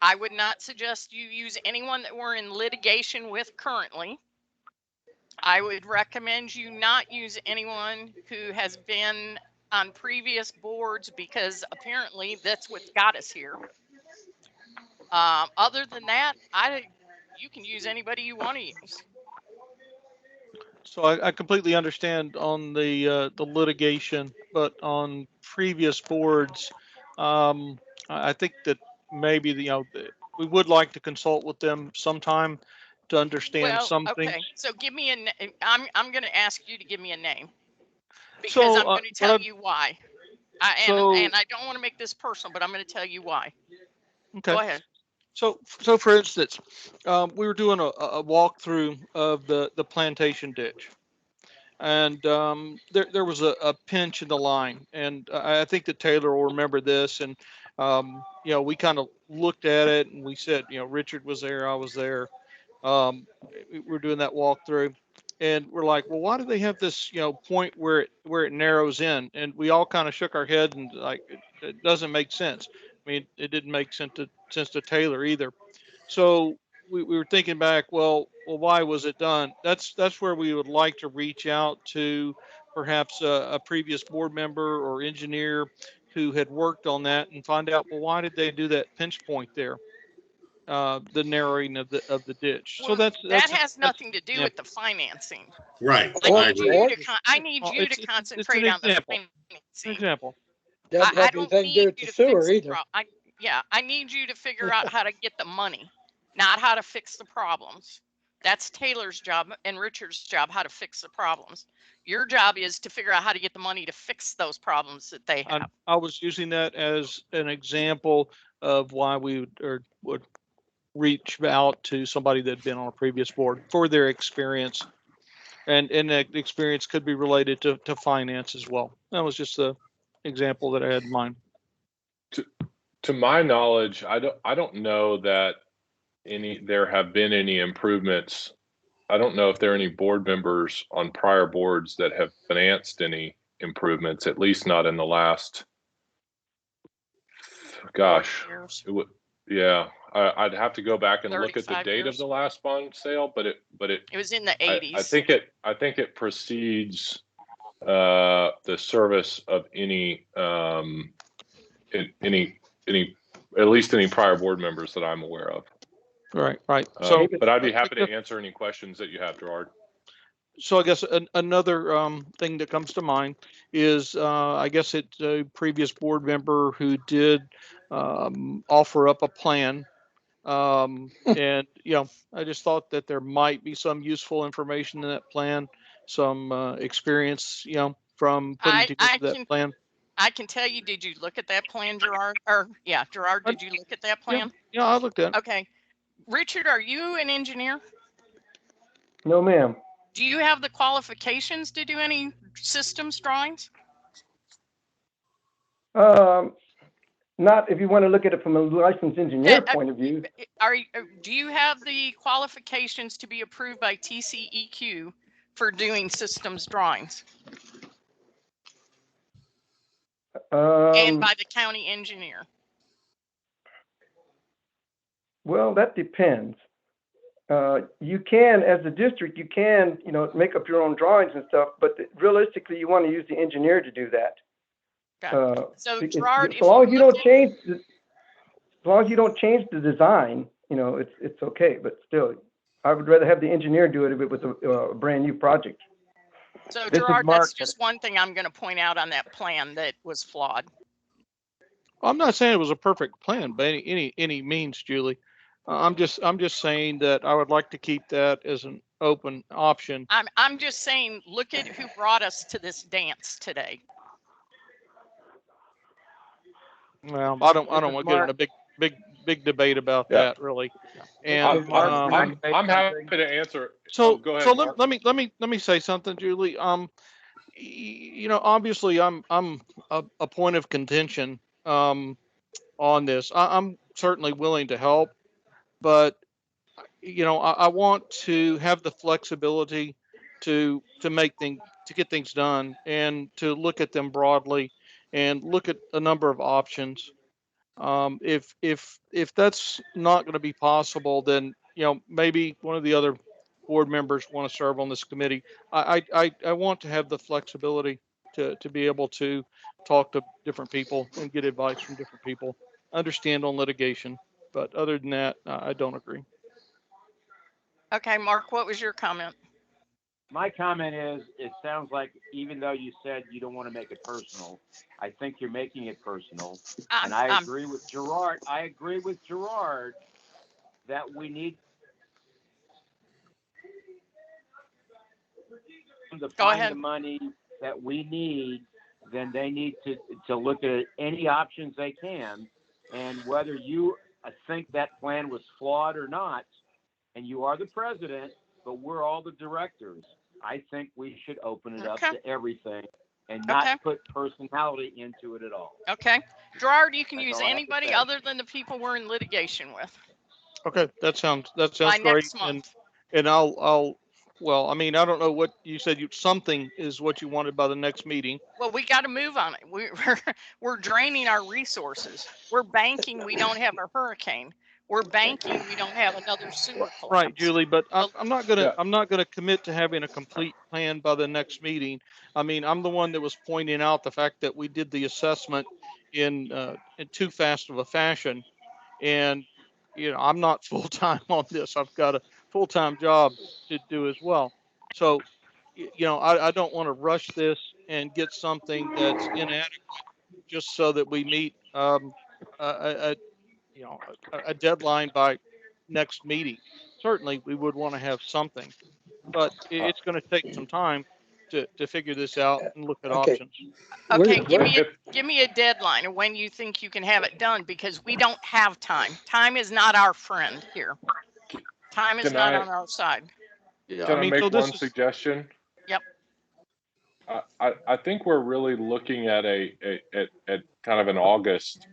I would not suggest you use anyone that we're in litigation with currently. I would recommend you not use anyone who has been on previous boards because apparently that's what got us here. Other than that, you can use anybody you want to use. So I completely understand on the litigation, but on previous boards, I think that maybe we would like to consult with them sometime to understand Well, some things. okay. So give me I'm going to ask you to give me a name because So, I'm going to tell you why. And I don't want to make this personal, but I'm going to tell you why. Okay. Go ahead. So for instance, we were doing a walkthrough of the plantation ditch, and there was a pinch in the line, and I think that Taylor will remember this. And we kind of looked at it, and we said, Richard was there, I was there. We're doing that walkthrough, and we're like, well, why do they have this point where it narrows in? And we all kind of shook our head and like it doesn't make sense. I mean, it didn't make sense to Taylor either. So we were thinking back, well, why was it done? That's where we would like to reach out to perhaps a previous board member or engineer who had worked on that and find out, well, why did they do that pinch point there? The narrowing of the ditch. So that has nothing to do with the financing. Right. I need you to concentrate on the financing. Example. Doesn't have anything to do with the sewer either. I need you to figure out how to get the money, not how to fix the problems. That's Taylor's job and Richard's job, how to fix the problems. Your job is to figure out how to get the money to fix those problems that they have. I was using that as an example of why we would reach out to somebody that had been on a previous board for their experience. And that experience could be related to finance as well. That was just the example that I had in mind. To my knowledge, I don't know that there have been any improvements. I don't know if there are any board members on prior boards that have financed any improvements, at least not in the last, gosh, yeah. I'd have to go back and look at the date of the last bond sale, but it was in the 80s. I think it precedes the service of any at least any prior board members that I'm aware of. Right. So, but I'd be happy to answer any questions that you have, Gerard. So I guess another thing that comes to mind is I guess it's a previous board member who did offer up a plan. And, I just thought that there might be some useful information in that plan, some experience, from putting together that plan. I can tell you, did you look at that plan, Gerard? Gerard, did you look at that plan? Yeah, I looked at it. Okay. Richard, are you an engineer? No, ma'am. Do you have the qualifications to do any systems drawings? Not if you want to look at it from a licensed engineer point of view. Do you have the qualifications to be approved by TCEQ for doing systems drawings? And by the county engineer? Well, that depends. You can, as a district, you can, make up your own drawings and stuff, but realistically, you want to use the engineer to do that. So Gerard, as long as you don't change the design, it's okay. But still, I would rather have the engineer do it if it was a brand new project. So Gerard, that's just one thing I'm going to point out on that plan that was flawed. I'm not saying it was a perfect plan by any means, Julie. I'm just saying that I would like to keep that as an open option. I'm just saying, look at who brought us to this dance today. Well, I don't want to get in a big debate about that, really. And I'm happy to answer. So go ahead. So let me say something, Julie. Obviously I'm a point of contention on this. I'm certainly willing to help, but I want to have the flexibility to get things done and to look at them broadly and look at a number of options. If that's not going to be possible, then maybe one of the other board members want to serve on this committee. I want to have the flexibility to be able to talk to different people and get advice from different people, understand on litigation. But other than that, I don't agree. Okay, Mark, what was your comment? my comment is, it sounds like even though you said you don't want to make it personal, I think you're making it personal. And I agree with Gerard. I agree with Gerard that we need to find the money that we need. Then they need to look at any options they can. And whether you think that plan was flawed or not, and you are the president, but we're all the directors, I think we should open it up to everything and not put personality into it at all. Okay. Gerard, you can That's use all I have to anybody say. other than the people we're in litigation with. Okay, that sounds By great. next month. And well, I mean, I don't know what you said. Something is what you wanted by the next meeting. Well, we got to move on it. We're draining our resources. We're banking. We don't have a hurricane. We're banking. We don't have another sewer collapse. Right, Julie, but I'm not gonna Yeah. I'm not gonna commit to having a complete plan by the next meeting. I mean, I'm the one that was pointing out the fact that we did the assessment in too fast of a fashion, and I'm not full time on this. I've got a full time job to do as well. So, I don't want to rush this and get something that's inadequate just so that we meet a a deadline by next meeting. Certainly, we would want to have something, but it's going to take some time to figure this out and look at options. Okay, give me a deadline of when you think you can have it done, because we don't have time. Time is not our friend here. Time is not on our side. Yeah, Can I make one is, suggestion? Yep. I think we're really looking at at kind of an August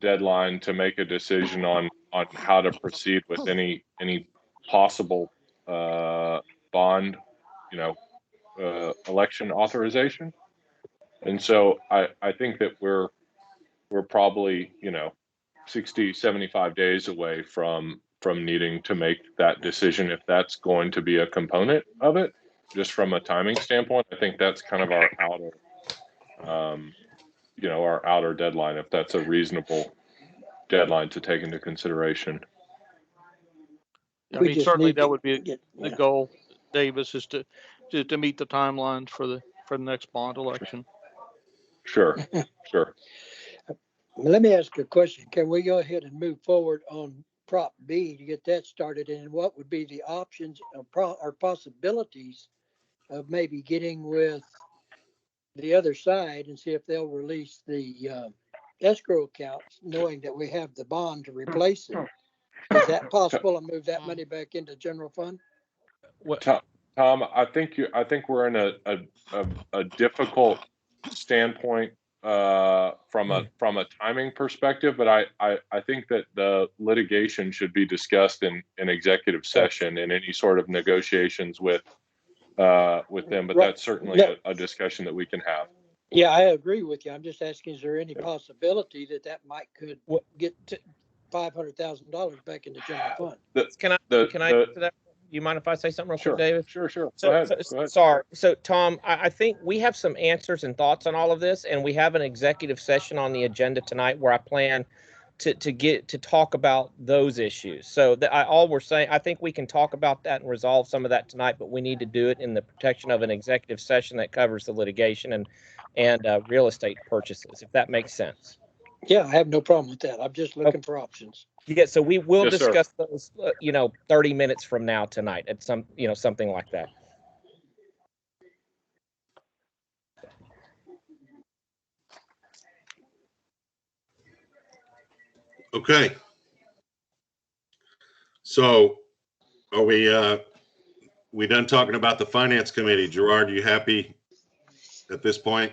deadline to make a decision on how to proceed with any possible bond, election authorization. And so I think that we're probably 60, 75 days away from needing to make that decision, if that's going to be a component of it. Just from a timing standpoint, I think that's kind of our outer deadline, if that's a reasonable deadline to take into consideration. I mean, certainly that would be the goal, Davis, is to meet the timelines for the next bond election. Sure. Let me ask a question. Can we go ahead and move forward on Prop B to get that started? And what would be the options or possibilities of maybe getting with the other side and see if they'll release the escrow accounts, knowing that we have the bond to replace it? Is that possible, and move that money back into general fund? Tom, I think we're in a difficult standpoint from a timing perspective, but I think that the litigation should be discussed in executive session in any sort of negotiations with them. But that's certainly a discussion that we can have. Yeah, I agree with you. I'm just asking, is there any possibility that could get $500,000 back into general fund? Can I answer that? You mind if I say something real quick, David? Sure. So, Go ahead. Sorry. So, Tom, I think we have some answers and thoughts on all of this, and we have an executive session on the agenda tonight where I plan to talk about those issues. So all we're saying, I think we can talk about that and resolve some of that tonight, but we need to do it in the protection of an executive session that covers the litigation and real estate purchases, if that makes sense. Yeah, I have no problem with that. I'm just looking for options. Yeah, so we will Yes, sir. discuss those, 30 minutes from now tonight at something like that. Okay. So are we done talking about the finance committee? Gerard, you happy at this point?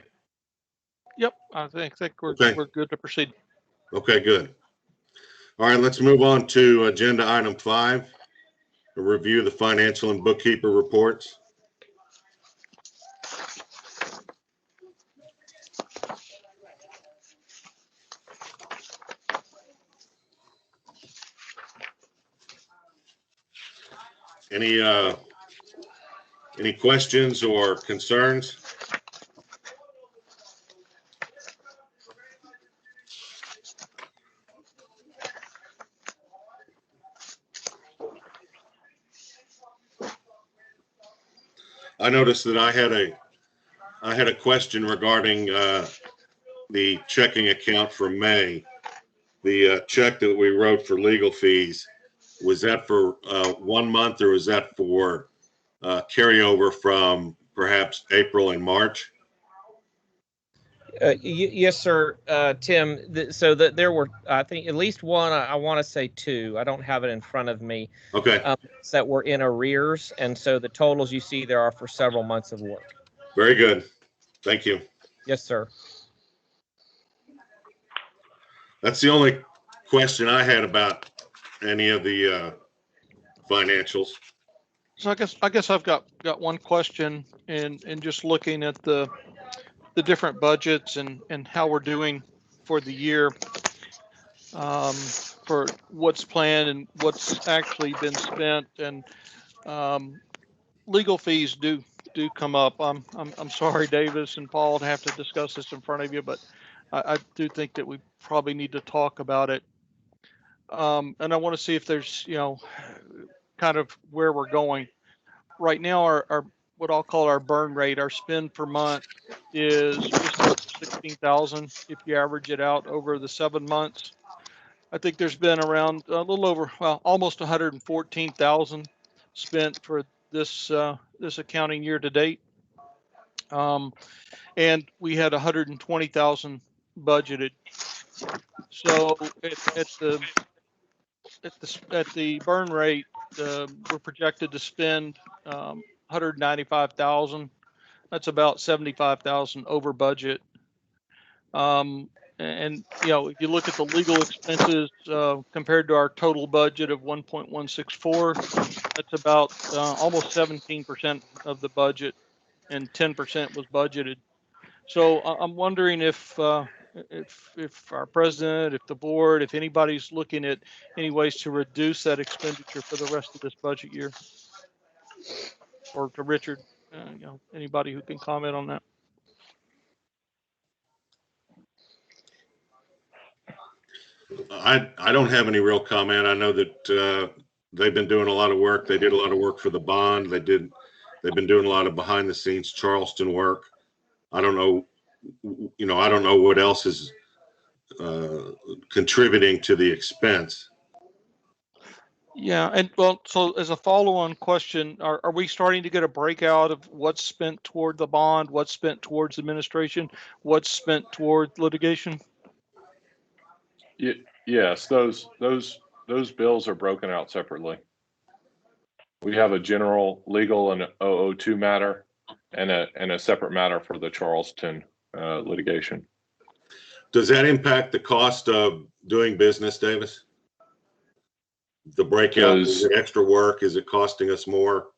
Yep, I think we're good to proceed. Okay, good. All right, let's move on to agenda item 5, a review of the financial and bookkeeper reports. Any questions or concerns? I noticed that I had a question regarding the checking account for May. The check that we wrote for legal fees, was that for 1 month, or was that for carryover from perhaps April and March? Yes, sir, Tim. There were, I think, at least one. I want to say two. I don't have it in front of me. Okay. That were in arrears, and so the totals you see there are for several months of work. Very good. Thank you. Yes, sir. That's the only question I had about any of the financials. So I guess I've got one question, and just looking at the different budgets and how we're doing for the year, for what's planned and what's actually been spent, and legal fees do come up. I'm sorry, Davis and Paul, to have to discuss this in front of you, but I do think that we probably need to talk about it. And I want to see if there's, kind of where we're going. Right now, our what I'll call our burn rate, our spend per month, is just over 16,000 if you average it out over the 7 months. I think there's been around a little over, well, almost 114,000 spent for this accounting year to date. And we had 120,000 budgeted. So at the burn rate, we're projected to spend 195,000. That's about 75,000 over budget. And if you look at the legal expenses compared to our total budget of 1.164, that's about almost 17% of the budget, and 10% was budgeted. So I'm wondering if our president, if the board, if anybody's looking at any ways to reduce that expenditure for the rest of this budget year, or to Richard, anybody who can comment on that. I don't have any real comment. I know that they've been doing a lot of work. They did a lot of work for the bond. They've been doing a lot of behind the scenes Charleston work. I don't know, I don't know what else is contributing to the expense. Yeah, and well, so as a follow-on question, are we starting to get a breakout of what's spent toward the bond, what's spent towards administration, what's spent toward litigation? Yes, those bills are broken out separately. We have a general legal and 002 matter, and a separate matter for the Charleston litigation. Does that impact the cost of doing business, Davis? The breakout, is it extra work? Is it costing us more?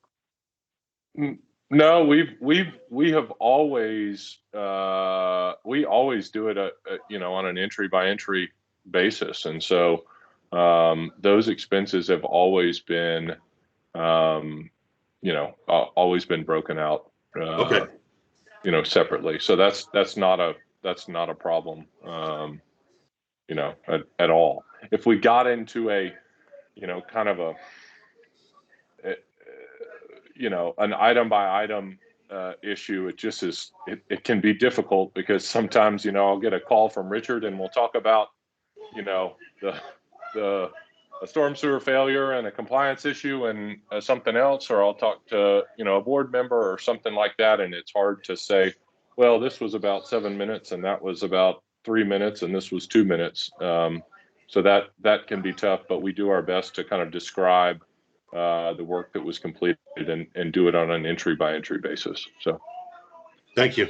No, we have always we always do it on an entry by entry basis, and so those expenses have always been always been broken out okay. Separately. So that's not a problem at all. If we got into a kind of a an item by item issue, it just is, it can be difficult, because sometimes I'll get a call from Richard and we'll talk about the a storm sewer failure and a compliance issue and something else, or I'll talk to a board member or something like that, and it's hard to say, well, this was about 7 minutes and that was about 3 minutes and this was 2 minutes. So that can be tough, but we do our best to kind of describe the work that was completed and do it on an entry by entry basis. So thank you.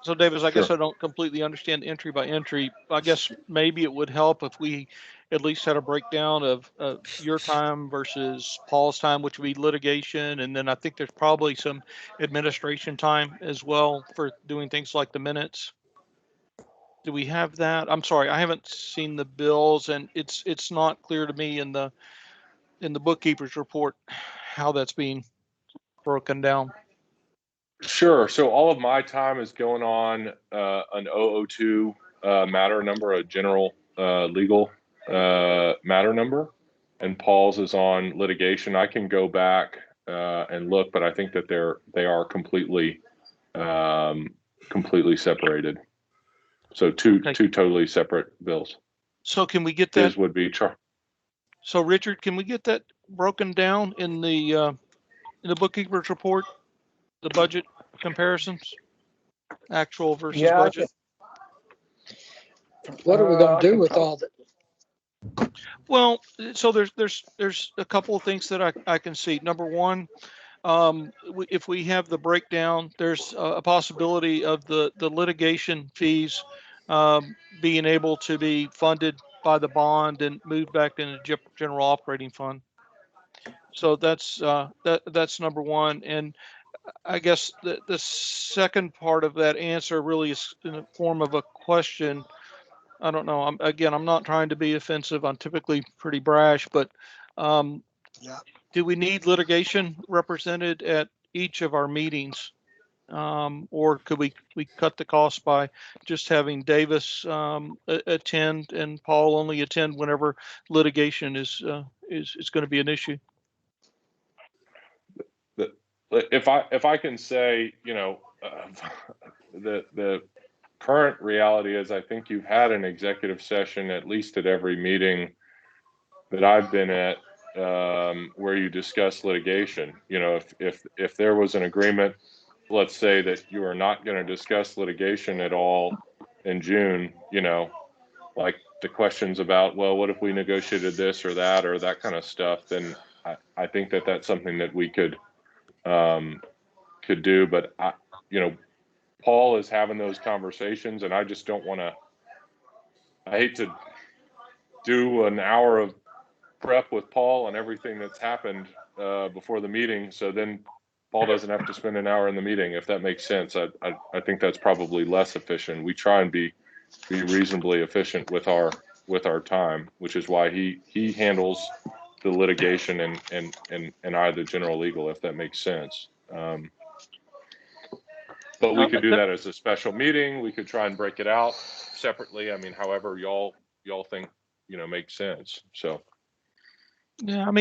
So Davis, I guess I don't completely understand entry by entry. I guess maybe it would help if we at least had a breakdown of your time versus Paul's time, which would be litigation. And then I think there's probably some administration time as well for doing things like the minutes. Do we have that? I'm sorry, I haven't seen the bills, and it's not clear to me in the bookkeeper's report how that's being broken down. Sure. So all of my time is going on an 002 matter number, a general legal matter number, and Paul's is on litigation. I can go back and look, but I think that they are completely separated. So two totally separate bills. So can we get that? His would be So Richard, can we get that broken down in the bookkeeper's report, the budget comparisons, actual versus budget? What are we going to do with all that? Well, so there's a couple of things that I can see. Number one, if we have the breakdown, there's a possibility of the litigation fees being able to be funded by the bond and moved back into general operating fund. So that's number one. And I guess the second part of that answer really is in the form of a question. I don't know. I'm not trying to be offensive. I'm typically pretty brash, but do we need litigation represented at each of our meetings? Or could we cut the cost by just having Davis attend and Paul only attend whenever litigation is going to be an issue? If I can say, the current reality is I think you've had an executive session at least at every meeting that I've been at where you discuss litigation. If there was an agreement, let's say that you are not going to discuss litigation at all in June, like the questions about, well, what if we negotiated this or that kind of stuff, then I think that that's something that we could do. But Paul is having those conversations, and I just don't want to. I hate to do an hour of prep with Paul and everything that's happened before the meeting, so then Paul doesn't have to spend an hour in the meeting. If that makes sense, I think that's probably less efficient. We try and be reasonably efficient with our time, which is why he handles the litigation and I the general legal, if that makes sense. But we could do that as a special meeting. We could try and break it out separately. I mean, however y'all think, makes sense. So. Yeah,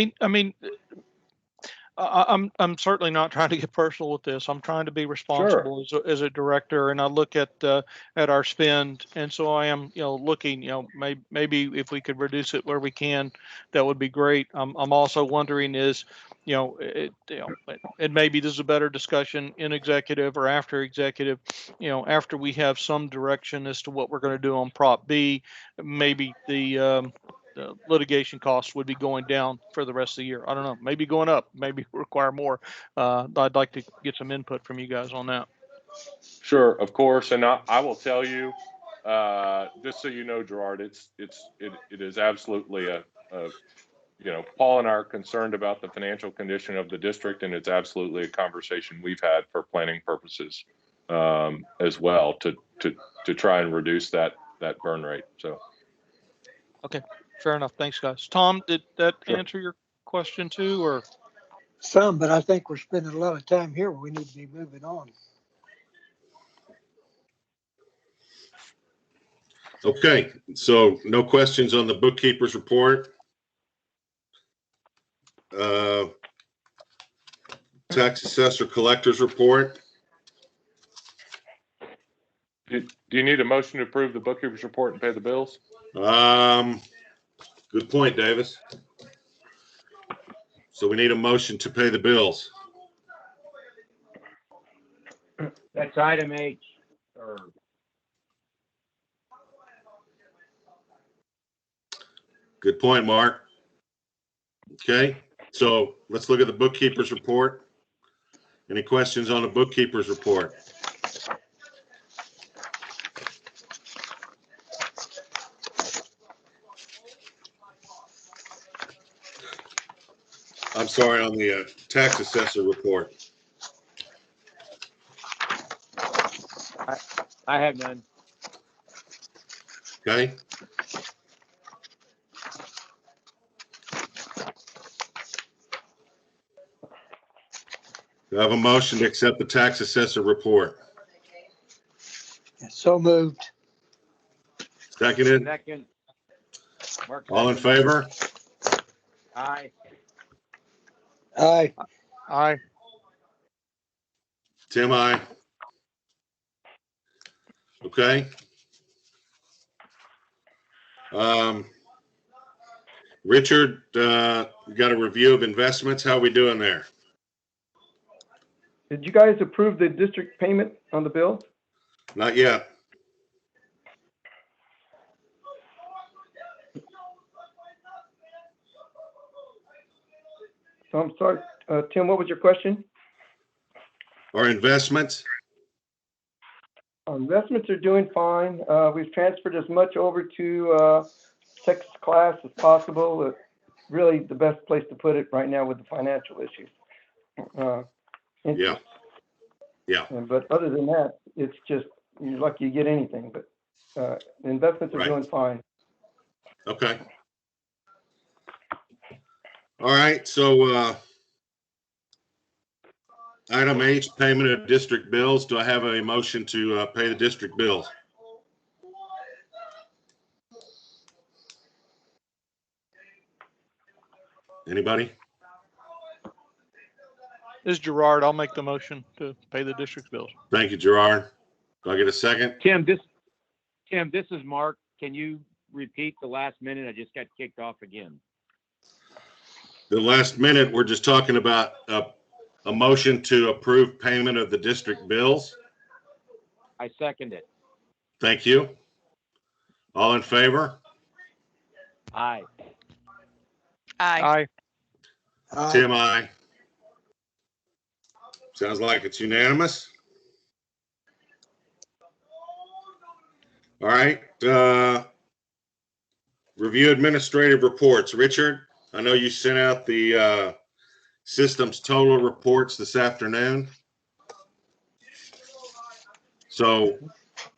I'm certainly not trying to get personal with this. I'm trying to be responsible as a director, and I look at our spend, and so I am, looking, maybe if we could reduce it where we can, that would be great. I'm also wondering is, and maybe this is a better discussion in executive or after executive, after we have some direction as to what we're going to do on Prop B, maybe the litigation costs would be going down for the rest of the year. I don't know, maybe going up, maybe require more. I'd like to get some input from you guys on that. Sure, of course. And I will tell you, just so you know, Gerard, it is absolutely Paul and I are concerned about the financial condition of the district, and it's absolutely a conversation we've had for planning purposes as well to try and reduce that burn rate. So. Okay. Fair enough. Thanks, guys. Tom, did that answer your question too, or? Some, but I think we're spending a lot of time here. We need to be moving on. Okay, so no questions on the bookkeeper's report. Tax assessor collector's report. Do you need a motion to approve the bookkeeper's report and pay the bills? Good point, Davis. So we need a motion to pay the bills. That's item H. Good point, Mark. Okay, so let's look at the bookkeeper's report. Any questions on the bookkeeper's report? I'm sorry, on the tax assessor report. I have none. Okay. Do I have a motion to accept the tax assessor report? So moved. Seconded? Second. Mark, All in favor? Aye. Aye. Aye. Tim, aye. Okay. Richard, you got a review of investments. How are we doing there? Did you guys approve the district payment on the bill? Not yet. So I'm sorry, Tim, what was your question? Our investments? Our investments are doing fine. We've transferred as much over to Texas class as possible. It's really the best place to put it right now with the financial issues. Yeah. Yeah. But other than that, it's just you're lucky you get anything. But the investments are doing fine. Okay. All right. So item H, payment of district bills. Do I have a motion to pay the district bills? Anybody? This is Gerard. I'll make the motion to pay the district's bills. Thank you, Gerard. Do I get a second? Tim, this is Mark. Can you repeat the last minute? I just got kicked off again. The last minute, we're just talking about a motion to approve payment of the district bills. I second it. Thank you. All in favor? Aye. Aye. Aye. Tim, aye. Sounds like it's unanimous. All right. Review administrative reports. Richard, I know you sent out the systems total reports this afternoon. So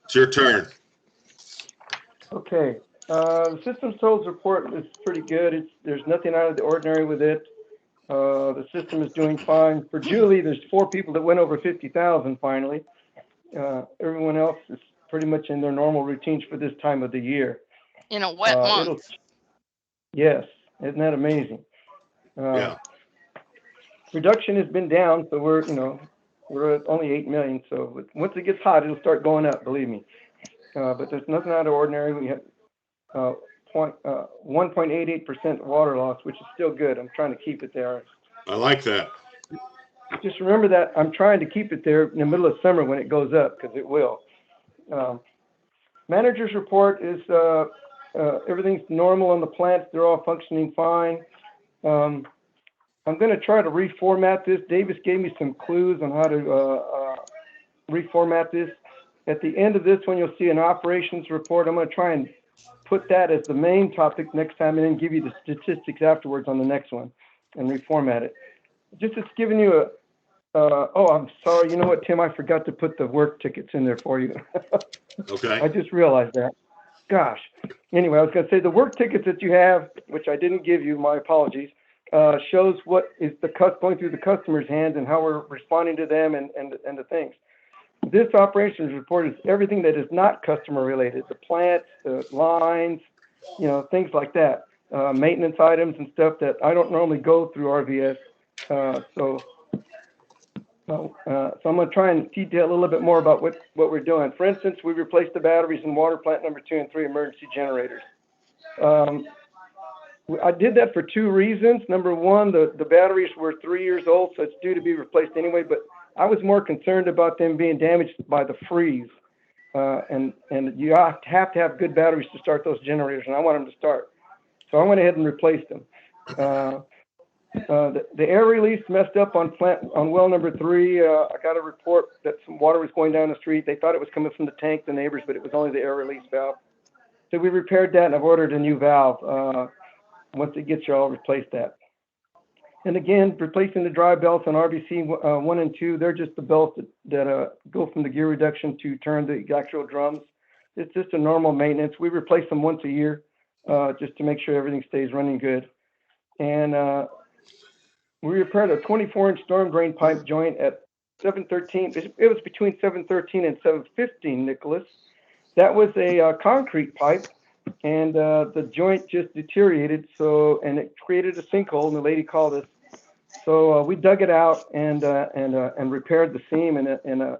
it's your turn. Okay. The systems totals report is pretty good. There's nothing out of the ordinary with it. The system is doing fine. For Julie, there's 4 people that went over 50,000 finally. Everyone else is pretty much in their normal routines for this time of the year. In a wet month. Yes, isn't that amazing? Yeah. Production has been down, so we're at only 8 million. So once it gets hot, it'll start going up, believe me. But there's nothing out of ordinary. We have 1.88% water loss, which is still good. I'm trying to keep it there. I like that. Just remember that I'm trying to keep it there in the middle of summer when it goes up, because it will. Manager's report is everything's normal on the plants. They're all functioning fine. I'm going to try to reformat this. Davis gave me some clues on how to reformat this. At the end of this one, you'll see an operations report. I'm going to try and put that as the main topic next time and then give you the statistics afterwards on the next one and reformat it. Just it's giving you oh, I'm sorry. You know what, Tim? I forgot to put the work tickets in there for you. Okay. I just realized that. Gosh. Anyway, I was going to say the work tickets that you have, which I didn't give you, my apologies, shows what is going through the customer's hands and how we're responding to them and the things. This operations report is everything that is not customer related, the plants, the lines, things like that, maintenance items and stuff that I don't normally go through RVS. So I'm going to try and detail a little bit more about what we're doing. For instance, we replaced the batteries in water plant number 2 and 3 emergency generators. I did that for 2 reasons. Number one, the batteries were 3 years old, so it's due to be replaced anyway, but I was more concerned about them being damaged by the freeze. And you have to have good batteries to start those generators, and I want them to start. So I went ahead and replaced them. The air release messed up on well number 3. I got a report that some water was going down the street. They thought it was coming from the tank, the neighbors, but it was only the air release valve. So we repaired that, and I've ordered a new valve. Once it gets here, I'll replace that. And again, replacing the dry belts on RBC 1 and 2, they're just the belts that go from the gear reduction to turn the actual drums. It's just a normal maintenance. We replace them once a year just to make sure everything stays running good. And we repaired a 24-inch storm drain pipe joint at 713. It was between 713 and 715, Nicholas. That was a concrete pipe, and the joint just deteriorated. And it created a sinkhole. And the lady called us. So we dug it out and repaired the seam and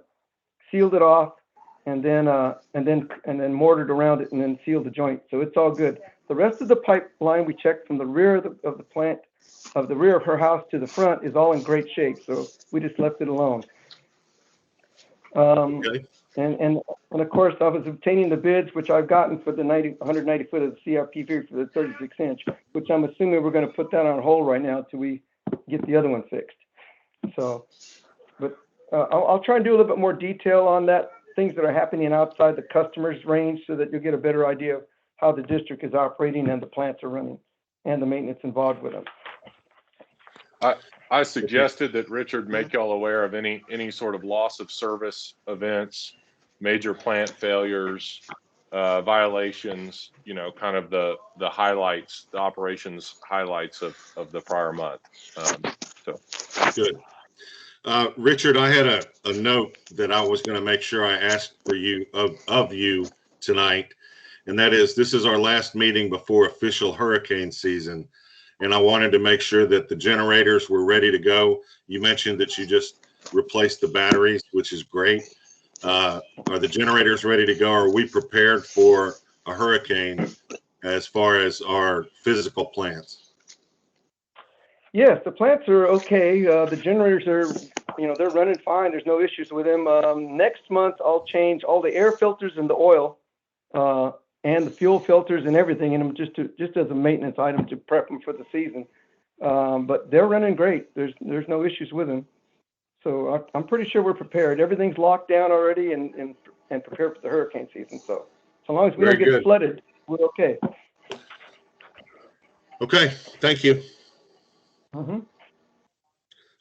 sealed it off, and then mortared around it and then sealed the joint. So it's all good. The rest of the pipeline we checked from the rear of the plant, of the rear of her house to the front, is all in great shape. So we just left it alone. Okay. And of course, I was obtaining the bids, which I've gotten for the 190 foot of the CRP for the 36 inch, which I'm assuming we're going to put that on hold right now until we get the other one fixed. So, but I'll try and do a little bit more detail on that, things that are happening outside the customer's range, so that you'll get a better idea of how the district is operating and the plants are running and the maintenance involved with them. I suggested that Richard make y'all aware of any sort of loss of service events, major plant failures, violations, you know, kind of the highlights, the operations highlights of the prior month. So Good. Richard, I had a note that I was going to make sure I asked for you of you tonight, and that is, this is our last meeting before official hurricane season, and I wanted to make sure that the generators were ready to go. You mentioned that you just replaced the batteries, which is great. Are the generators ready to go? Are we prepared for a hurricane as far as our physical plants? Yes, the plants are okay. The generators are, they're running fine. There's no issues with them. Next month, I'll change all the air filters and the oil, and the fuel filters and everything in them, just as a maintenance item to prep them for the season. But they're running great. There's no issues with them. So I'm pretty sure we're prepared. Everything's locked down already and prepared for the hurricane season. So long as we don't get flooded, we're okay. Okay, thank you. Mm-hmm.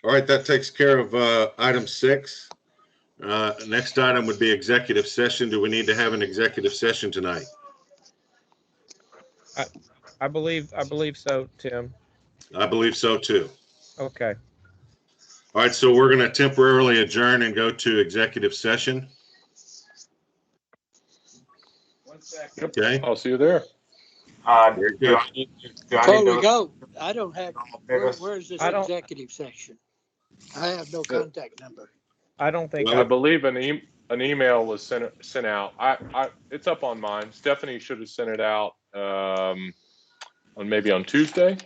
All right, that takes care of item 6. Next item would be executive session. Do we need to have an executive session tonight? I believe so, Tim. I believe so too. Okay. All right, so we're going to temporarily adjourn and go to executive session. Okay. I'll see you there. Very good. Before we go, I don't have, where's this executive session? I have no contact number. I don't think. I believe an email was sent out. It's up on mine. Stephanie should have sent it out on Tuesday.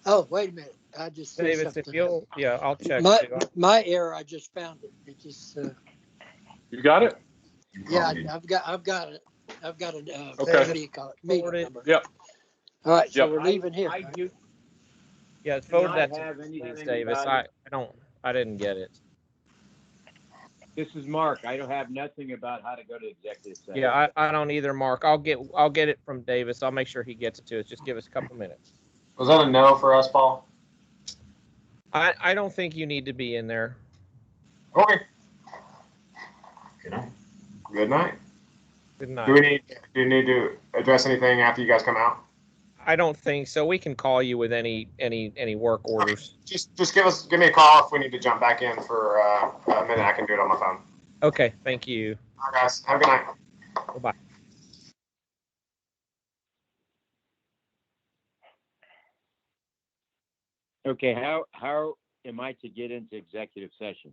Oh, wait a minute. I just said Davis, something. if you'll, yeah, I'll check. My error. I just found it. It just. You got it? Yeah, I've got it. I've got a okay. what do you call it? Meeting number. Yep. All right, so we're leaving here. Yeah, forward that to me, please, Davis. I didn't get it. This is Mark. I don't have nothing about how to go to executive session. Yeah, I don't either, Mark. I'll get it from Davis. I'll make sure he gets it to us. Just give us a couple minutes. Was that a no for us, Paul? I don't think you need to be in there. Okay. Good night. Good night. Good night. Do you need to address anything after you guys come out? I don't think so. We can call you with any work orders. Just give me a call if we need to jump back in for a minute. I can do it on my phone. Okay, thank you. All right, guys. Have a good night. Bye-bye. Okay, how am I to get into executive session?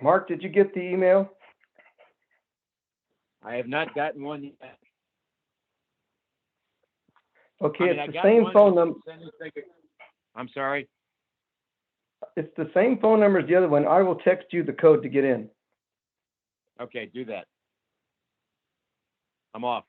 Mark, did you get the email? I have not gotten one yet. Okay, it's the same phone number. I'm sorry? It's the same phone number as the other one. I will text you the code to get in. Okay, do that. I'm off.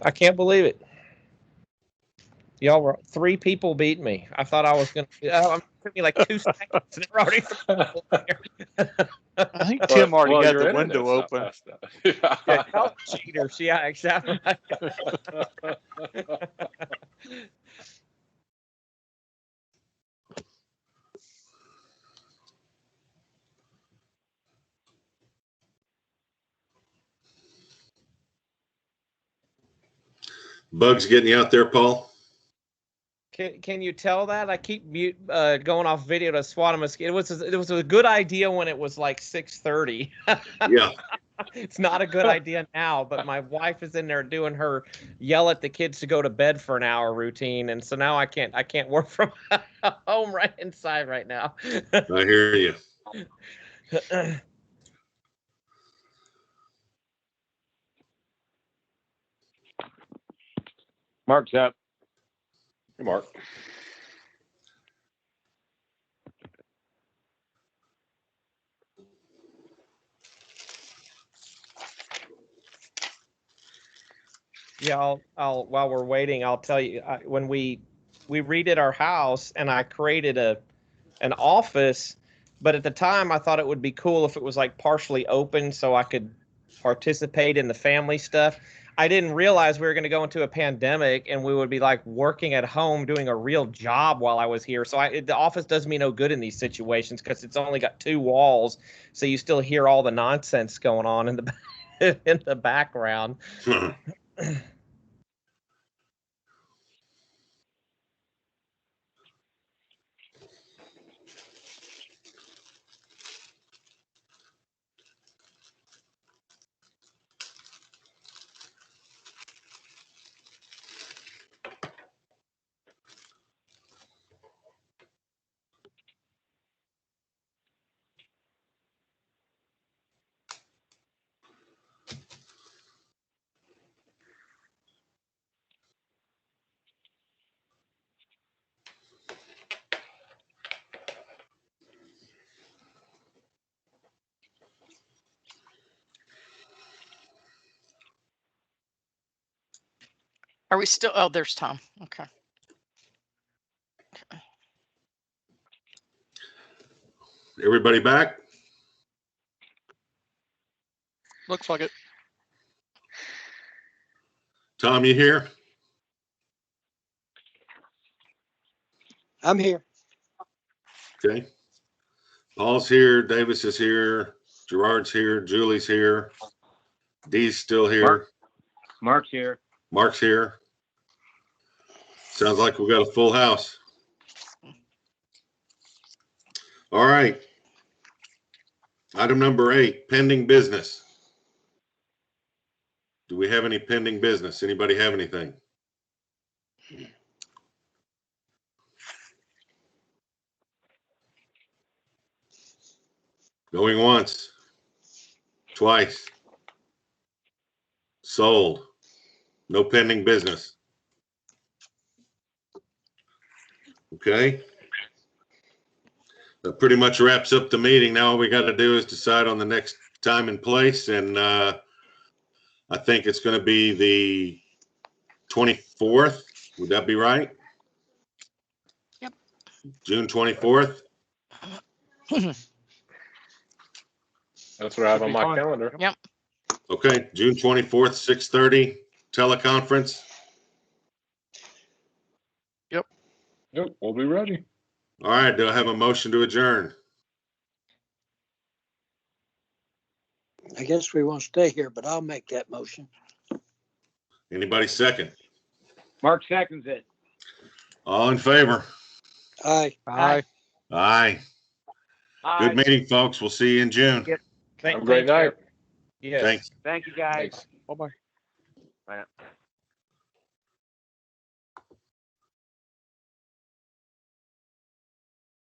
I can't believe it. Y'all were 3 people beat me. I thought I was going to. It took me like 2 seconds. And there were already 3 people there. I think Tim already had your the window internet's not open. fast enough. Yeah, y'all cheaters. Yeah, exactly. Bugs getting you out there, Paul? Can you tell that? I keep going off video to swat a mosquito. It was a good idea when it was like 6:30. Yeah. It's not a good idea now, but my wife is in there doing her yell at the kids to go to bed for an hour routine, and so now I can't work from home right inside right now. I hear you. Mark's up. Hey, Mark. Yeah, I'll while we're waiting, I'll tell you when we redid our house and I created an office, but at the time I thought it would be cool if it was like partially open so I could participate in the family stuff. I didn't realize we were going to go into a pandemic and we would be like working at home doing a real job while I was here. So the office does me no good in these situations because it's only got 2 walls, so you still hear all the nonsense going on in the in the background. Are we still? Oh, there's Tom. Okay. Everybody back? Looks like it. Tom, you here? I'm here. Okay. Paul's here. Davis is here. Gerard's here. Julie's here. Dee's still here. Mark's here. Mark's here. Sounds like we got a full house. All right. Item number 8, pending business. Do we have any pending business? Anybody have anything? Going once, twice, sold, no pending business. Okay. That pretty much wraps up the meeting. Now all we got to do is decide on the next time and place, and I think it's going to be the 24th. Would that be right? Yep. June 24th? That's what I have on my calendar. Yep. Okay, June 24th, 6:30, teleconference. Yep. Yep, we'll be ready. All right, do I have a motion to adjourn? I guess we won't stay here, but I'll make that motion. Anybody second? Mark seconds it. All in favor? Aye. Aye. Aye. Good meeting, folks. We'll see you in June. Have a great night. Yes. Thanks. Thank you, guys. Thanks. Bye-bye. Bye now.